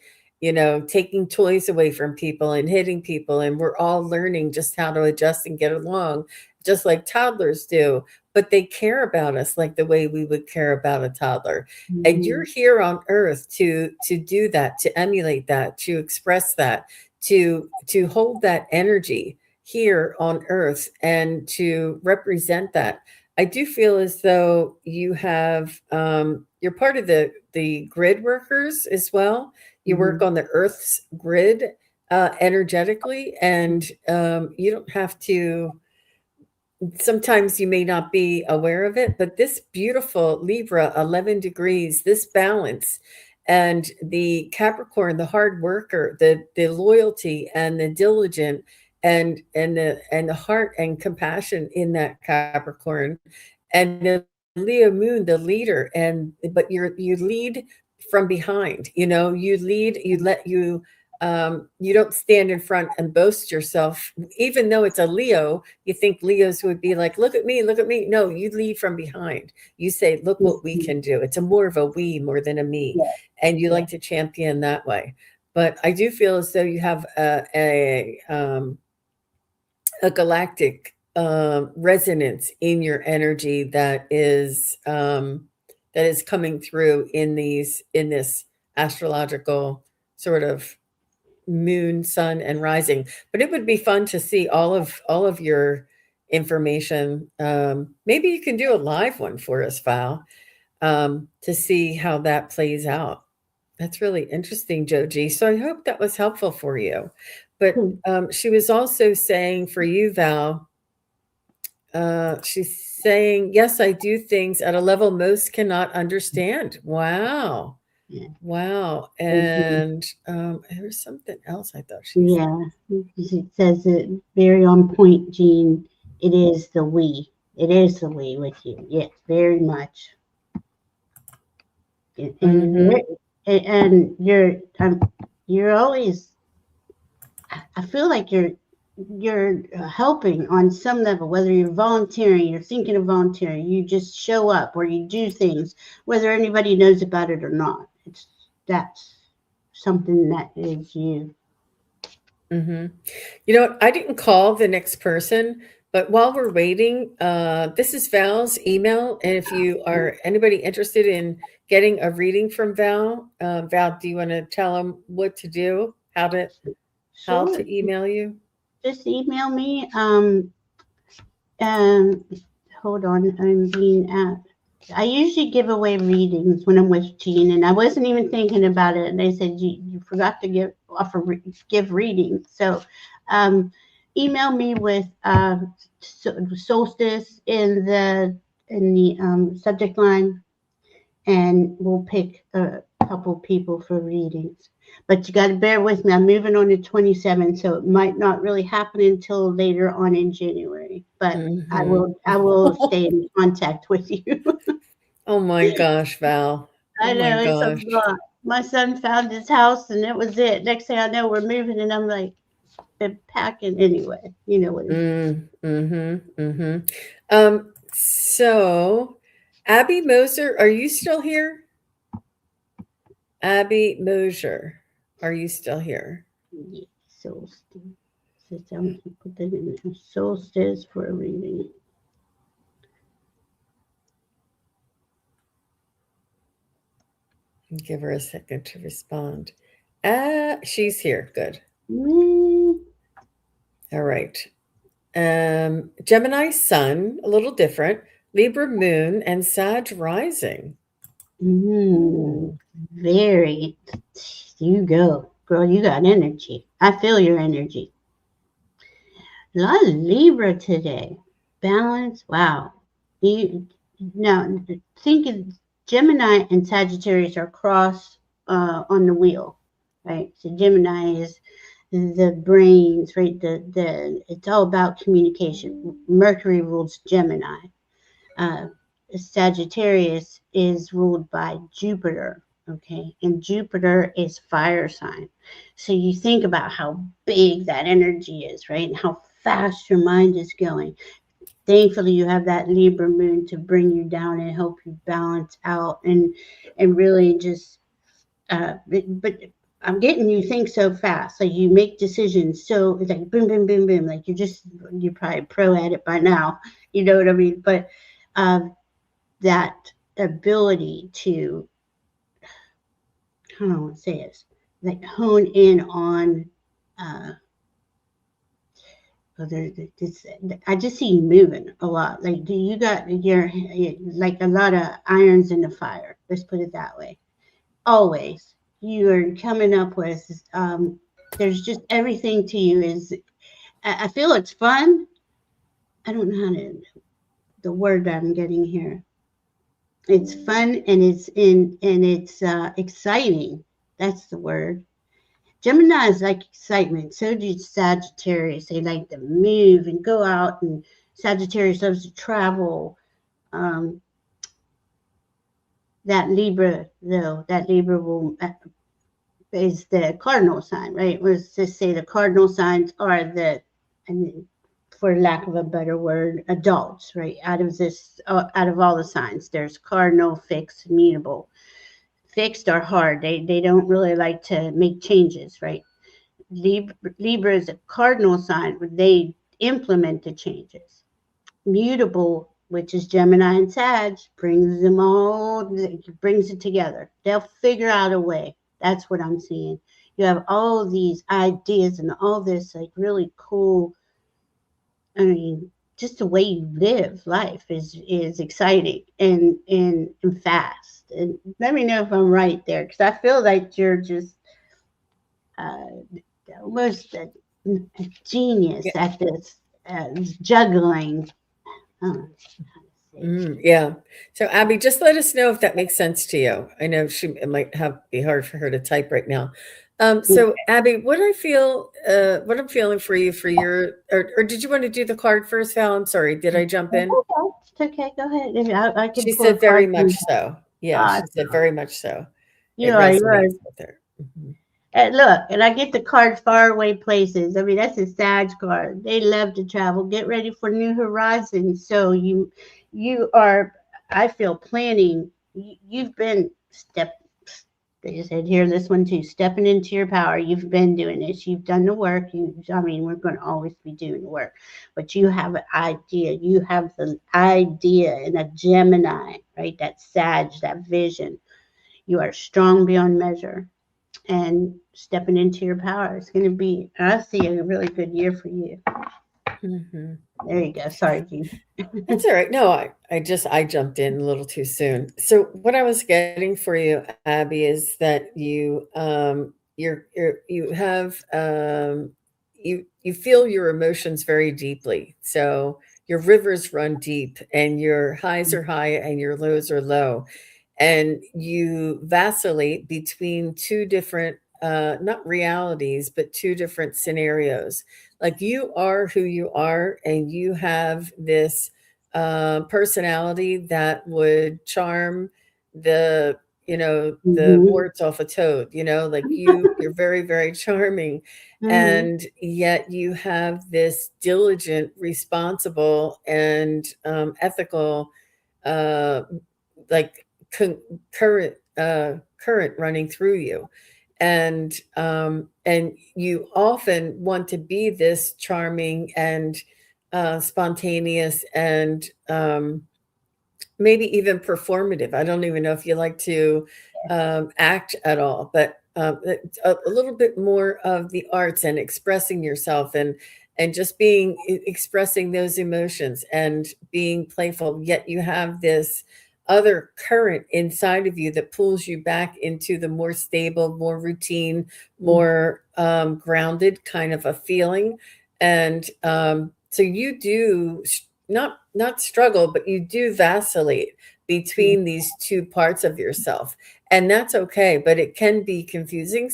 taking toys away from people and hitting people, and we're all learning just how to adjust and get along, just like toddlers do. But they care about us like the way we would care about a toddler. And you're Mhm. here on earth to do that, to emulate that, to express that, to hold that energy here on earth and to represent that. I do feel as though you have you're part of the grid workers as well. You work Mhm. on the earth's grid energetically, and you don't have to, sometimes you may not be aware of it, but this beautiful Libra, 11 degrees, this balance, and the Capricorn, the hard worker, the loyalty and the diligent, and the heart and compassion in that Capricorn, and the Leo moon, the leader, and but you lead from behind. You lead, you don't stand in front and boast yourself, even though it's a Leo. You think Leos would be like, look at me, look at me. No, you lead from behind. You say, look what we Mhm. can do. It's a more of a we more than a me. Yeah, And you yeah. like to champion that way. But I do feel as though you have a galactic resonance in your energy that is coming through in this astrological sort of moon, sun, and rising. But it would be fun to see all of your information. Maybe you can do a live one for us, Val, to see how that plays out. That's really interesting, Joji. So I hope that was helpful for you. But Hmm. she was also saying for you, Val, she's saying, yes, I do things at a level most cannot understand. Wow. Yeah. Wow. Mhm. And there was something else I thought she said. Yeah. It says it very on point, Jean. It is the we. It is the we with you. Yes, very much. And Mm-hmm. you're always. I feel like you're helping on some level, whether you're volunteering, you're thinking of volunteering, you just show up or you do things, whether anybody knows about it or not. That's something that is you. Mm-hmm. You know what? I didn't call the next person, but while we're waiting, this is Val's email. And if you are anybody interested in getting a reading from Val, Val, do you want to tell them what to do, how Sure. to email you? Just email me. Um, hold on. I'm being at. I usually give away readings when I'm with Jean, and I wasn't even thinking about it. And they said you forgot to give readings. So, um, email me with solstice in the subject line, and we'll pick a couple people for readings. But you got to bear with me. I'm moving on to 27, so it might not really happen until later on in January. But I Mm-hmm. will I will stay in contact with you. Oh my gosh, Val. Oh I my know it's a gosh. lot. My son found his house, and it was it. Next thing I know, we're moving, and I'm like, been packing anyway. You know what it is. Mm-hmm. Mm-hmm. So Abby Moser, are you still here? Abby Mosier, are you still here? Yeah, solstice. So I'm gonna put that in there. Solstice for a reading. Give her a second to respond. She's here. Good. Mm, All right. Gemini sun, a little different. Libra moon and Sag rising. mm, very. You go, girl. You got energy. I feel your energy. A lot of Libra today. Balance. Wow. You now think of Gemini and Sagittarius are cross on the wheel, right? So Gemini is the brains, right? The it's all about communication. Mercury rules Gemini. Uh, Sagittarius is ruled by Jupiter, okay? And Jupiter is fire sign. So you think about how big that energy is, right? And how fast your mind is going. Thankfully, you have that Libra moon to bring you down and help you balance out and really just but I'm getting you think so fast. Like you make decisions so it's like boom, boom, boom, boom. Like you're probably pro at it by now. You know what I mean? But um, that ability to, how do I want to say this? Like hone in on. Oh, this, I just see you moving a lot. Like, do you got your like a lot of irons in the fire? Let's put it that way. Always, you are coming up with. There's just everything to you is. I feel it's fun. I don't know how to the word that I'm getting here. It's fun and it's exciting. That's the word. Gemini is like excitement. So do Sagittarius. They like to move and go out, and Sagittarius loves to travel. Um, that Libra, though, that Libra will is the cardinal sign, right? Let's just say the cardinal signs are and for lack of a better word, adults, right? Out of all the signs, there's cardinal, fixed, mutable. Fixed are hard. They don't really like to make changes, right? Libra is a cardinal sign. They implement the changes. Mutable, which is Gemini and Sag, brings it together. They'll figure out a way. That's what I'm seeing. You have all these ideas and all this like really cool. I mean, just the way you live life is exciting and fast. And let me know if I'm right there, because I feel like you're just uh, almost a genius Yeah. at this juggling. Oh, Yeah. So Abby, just let us know if that makes sense to you. I know it might be hard for her to type right now. So Abby, what I'm feeling for you for your, or did you want to do the card first, Val? I'm sorry. Did I jump in? it's okay. Go ahead. I can She pull a said very card from much so. Yeah, she said awesome. very much so. It You are. resonates with her. Mhm. And look, and I get the cards far away places. I mean, that's a Sag card. They love to travel. Get ready for new horizons. So you are. I feel planning. You've been They just said here this one too. Stepping into your power. You've been doing this. You've done the work. I mean, we're going to always be doing the work, but you have an idea. You have the idea in a Gemini, right? That Sag, that vision. You are strong beyond measure and stepping into your power. It's going to be, I see a really good year for you. Mhm. There you go. Sorry, Jean. That's all right. No, I jumped in a little too soon. So what I was getting for you, Abby, is that you have you feel your emotions very deeply. So your rivers run deep, and your highs are high and your lows are low, and you vacillate between two different not realities, but two different scenarios. Like you are who you are, and you have this personality that would charm the the Mm-hmm. warts off a toad. Like you're very, very charming, Mm-hmm. and yet you have this diligent, responsible, and ethical uh like current current running through you, and you often want to be this charming and spontaneous and maybe even performative. I don't even know if you like to act at all, but a little bit more of the arts and expressing yourself and just being expressing those emotions and being playful. Yet you have this other current inside of you that pulls you back into the more stable, more routine, more grounded kind of a feeling. And so you do not struggle, but you do vacillate between these two parts of yourself. And that's okay, but it can be confusing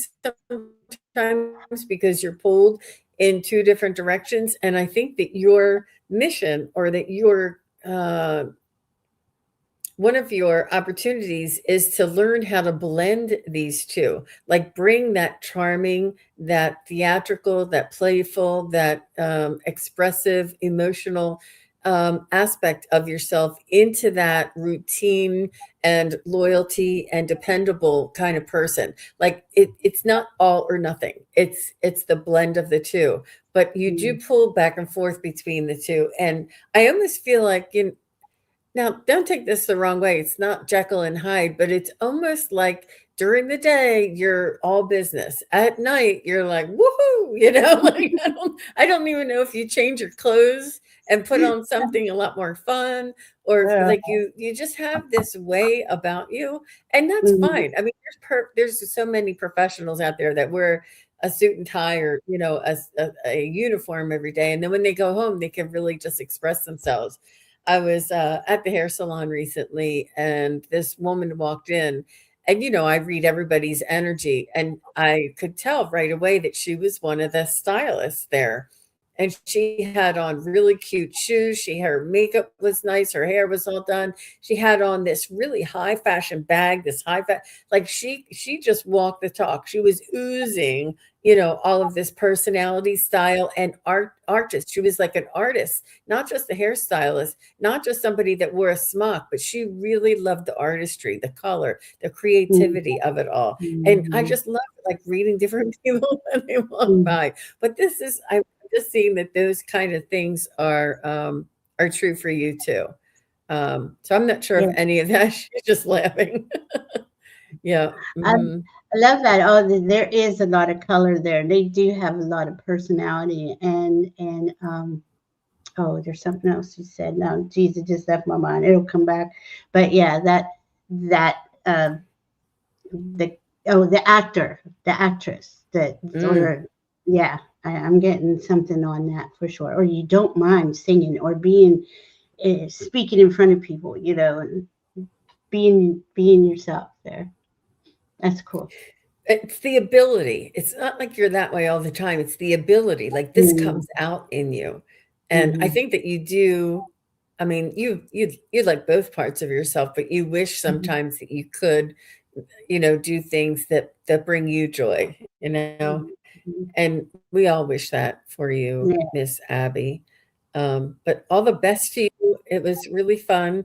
sometimes because you're pulled in two different directions. And I think that your mission, or that your one of your opportunities, is to learn how to blend these two, like bring that charming, that theatrical, that playful, that expressive, emotional aspect of yourself into that routine and loyalty and dependable kind of person. Like it's not all or nothing. It's the blend of the two. But you do pull back and forth between the two. And I almost feel like, now, don't take this the wrong way. It's not Jekyll and Hyde, but it's almost like during the day you're all business. At night you're like, woohoo, like I don't even know if you change your clothes and put on something a lot more fun, or like you just have this way about you, and that's fine. I mean, there's so many professionals out there that wear a suit and tie, or a uniform every day, and then when they go home they can really just express themselves. I was at the hair salon recently, and this woman walked in, and I read everybody's energy, and I could tell right away that she was one of the stylists there. And she had on really cute shoes. Her makeup was nice. Her hair was all done. She had on this really high fashion bag, like she just walked the talk. She was oozing, all of this personality, style, and artist. She was like an artist, not just a hairstylist, not just somebody that wore a smock, but she really loved the artistry, the color, the creativity of it all. And I just love like reading different people when they walk by. But I'm just seeing that those kind of things are true for you too. So I'm not sure if any of that. She's just laughing. Yeah. I love that. Oh, there is a lot of color there. They do have a lot of personality, and oh, there's something else you said. No, geez, it just left my mind. It'll come back. But yeah, the actor, the actress, I'm getting something on that for sure. Or you don't mind singing or being speaking in front of people, and being yourself there. That's cool. It's the ability. It's not like you're that way all the time. It's the ability. Like this comes out in you. And I think that you do. I mean, you like both parts of yourself, but you wish sometimes that you could, do things that bring you joy, and we all wish that for you, Miss Abby. But all the best to you. It was really fun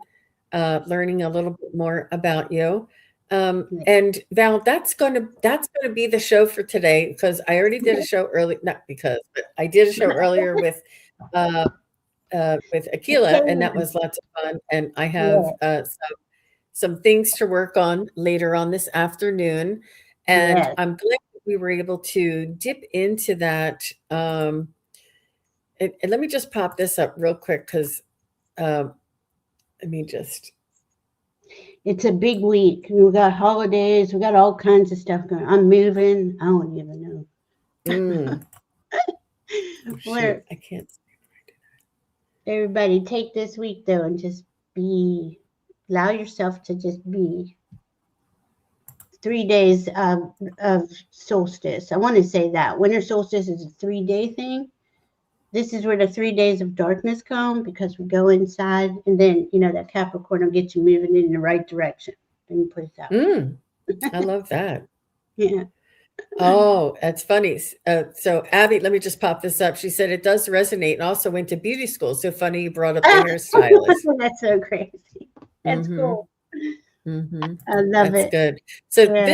learning a little bit more about you. And Val, that's going to be the show for today, because I already did a show early, not because, but I did a show earlier with Akila, and that was lots of fun. And I have some things to work on later on this afternoon, and I'm glad we were able to dip into that. And let me just pop this up real quick, because it's a big week. We got holidays. We got all kinds of stuff going. I'm moving. I don't even know. I can't. Everybody take this week though and just allow yourself to just be. 3 days of solstice. I want to say that winter solstice is a 3-day thing. This is where the 3 days of darkness come, because we go inside, and then that Capricorn will get you moving in the right direction. Let me put it that way. I love that. Yeah. Oh, that's funny. So Abby, let me just pop this up. She said it does resonate, and also went to beauty school. So funny you brought up the hairstylist. That's so crazy. That's cool. Mhm. I love That's it. good. So Yeah.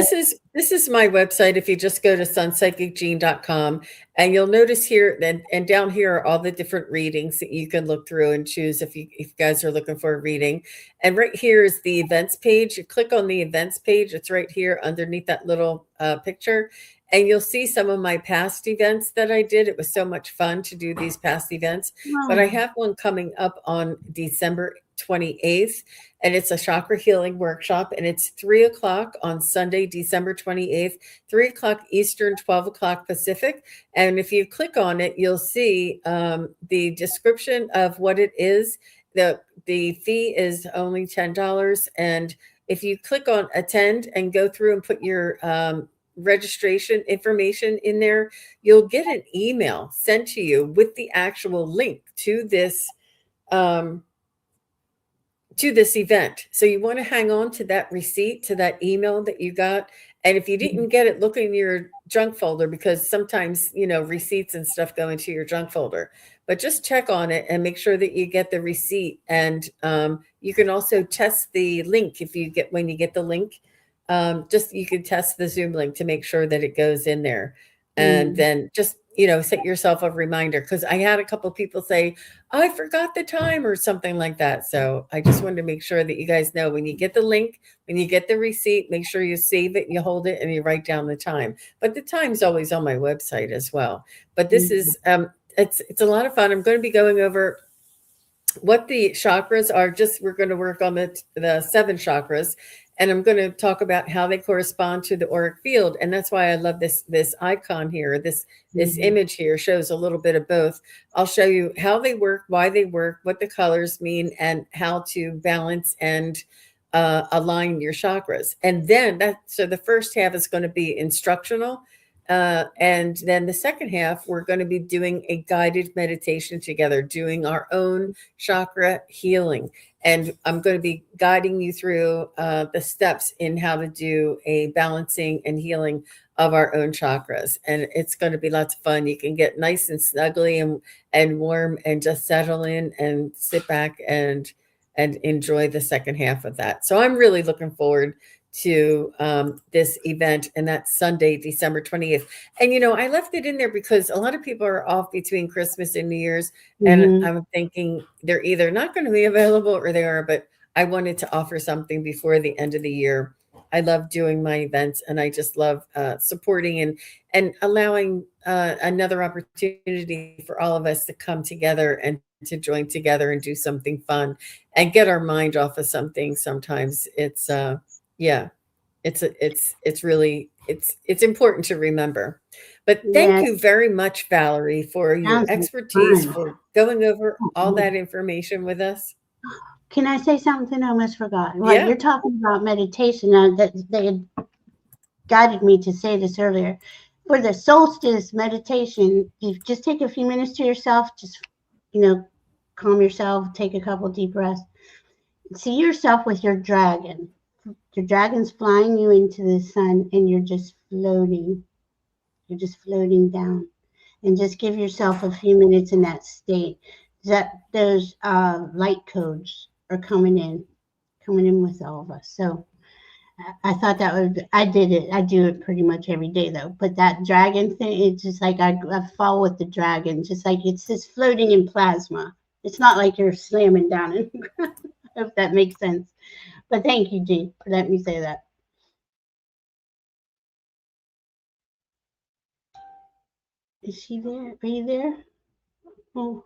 this is my website. If you just go to sunpsychicgene.com, and you'll notice here and down here are all the different readings that you can look through and choose if you guys are looking for a reading. And right here is the events page. You click on the events page. It's right here underneath that little picture. And you'll see some of my past events that I did. It was so much fun to do these past events. But I Oh, have one coming up on December 28th, and it's a chakra healing workshop, and it's 3 o'clock on Sunday, December 28th, 3 o'clock Eastern, 12 o'clock Pacific. And if you click on it, you'll see the description of what it is. The fee is only $10. And if you click on attend and go through and put your registration information in there, you'll get an email sent to you with the actual link um, to this event. So you want to hang on to that receipt, to that email that you got. And if you didn't get it, look in your junk folder, because sometimes, receipts and stuff go into your junk folder. But just check on it and make sure that you get the receipt. And you can also test the link when you get the link. Just you can test the Zoom link to make sure that it goes in there. And mm, then just, set yourself a reminder, because I had a couple people say, I forgot the time or something like that. So I just wanted to make sure that you guys know, when you get the link, when you get the receipt, make sure you save it, you hold it, and you write down the time. But the time's always on my website as well. But this mm, is it's a lot of fun. I'm going to be going over what the chakras are. We're going to work on the seven chakras, and I'm going to talk about how they correspond to the auric field. And that's why I love this icon here. This mm, image here shows a little bit of both. I'll show you how they work, why they work, what the colors mean, and how to balance and align your chakras. And then so the first half is going to be instructional. And then the second half, we're going to be doing a guided meditation together, doing our own chakra healing. And I'm going to be guiding you through the steps in how to do a balancing and healing of our own chakras. And it's going to be lots of fun. You can get nice and snuggly and warm and just settle in and sit back and enjoy the second half of that. So I'm really looking forward to this event, and that's Sunday, December 20th. And I left it in there because a lot of people are off between Christmas and New Year's, and mhm. I'm thinking they're either not going to be available or they are. But I wanted to offer something before the end of the year. I love doing my events, and I just love supporting and allowing another opportunity for all of us to come together and to join together and do something fun and get our mind off of something. Sometimes it's yeah, it's really it's important to remember. But thank Yeah, you very much, Valerie, for your sounds like expertise, fun. for going over all Mhm. that information with us. Can I say something I almost forgot? Well, Yeah. you're talking about meditation. That they had guided me to say this earlier. For the solstice meditation, you just take a few minutes to yourself. Just you know, calm yourself. Take a couple deep breaths. See yourself with your dragon. Your dragon's flying you into the sun, and you're just floating. You're just floating down, and just give yourself a few minutes in that state. That those light codes are coming in with all of us. So I thought that would. I did it. I do it pretty much every day though. But that dragon thing, it's just like I fall with the dragon. Just like it's just floating in plasma. It's not like you're slamming down in the ground. I hope that makes sense. But thank you, Jean, for letting me say that. Is she there? Are you there? Oh,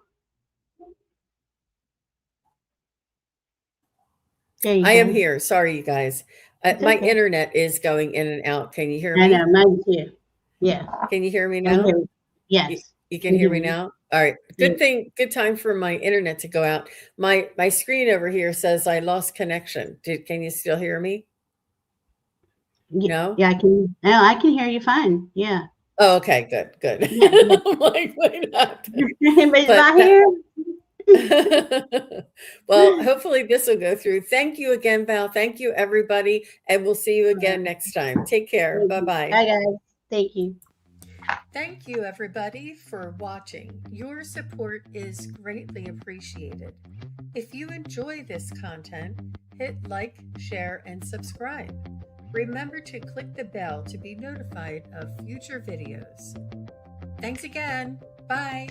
there you I am go. here. Sorry, you guys. It's My okay. internet is going in and out. Can you hear I know, me? mine too. Yeah, Can you hear me I hear now? you. You, Yes, you can can hear hear me you. now? All right. Yeah, Good time for my internet to go out. My screen over here says I lost connection. Can you still hear me? No? yeah, I can. No, I can hear you fine. Yeah, Oh, okay, good, good. yeah, yeah. I'm like, wait up. But it's But not that here. well, hopefully this will go through. Thank you again, Val. Thank you, everybody. And we'll see you again next time. Take care. Bye bye. Bye, guys. Thank you. Thank you, everybody, for watching. Your support is greatly appreciated. If you enjoy this content, hit like, share, and subscribe. Remember to click the bell to be notified of future videos. Thanks again. Bye.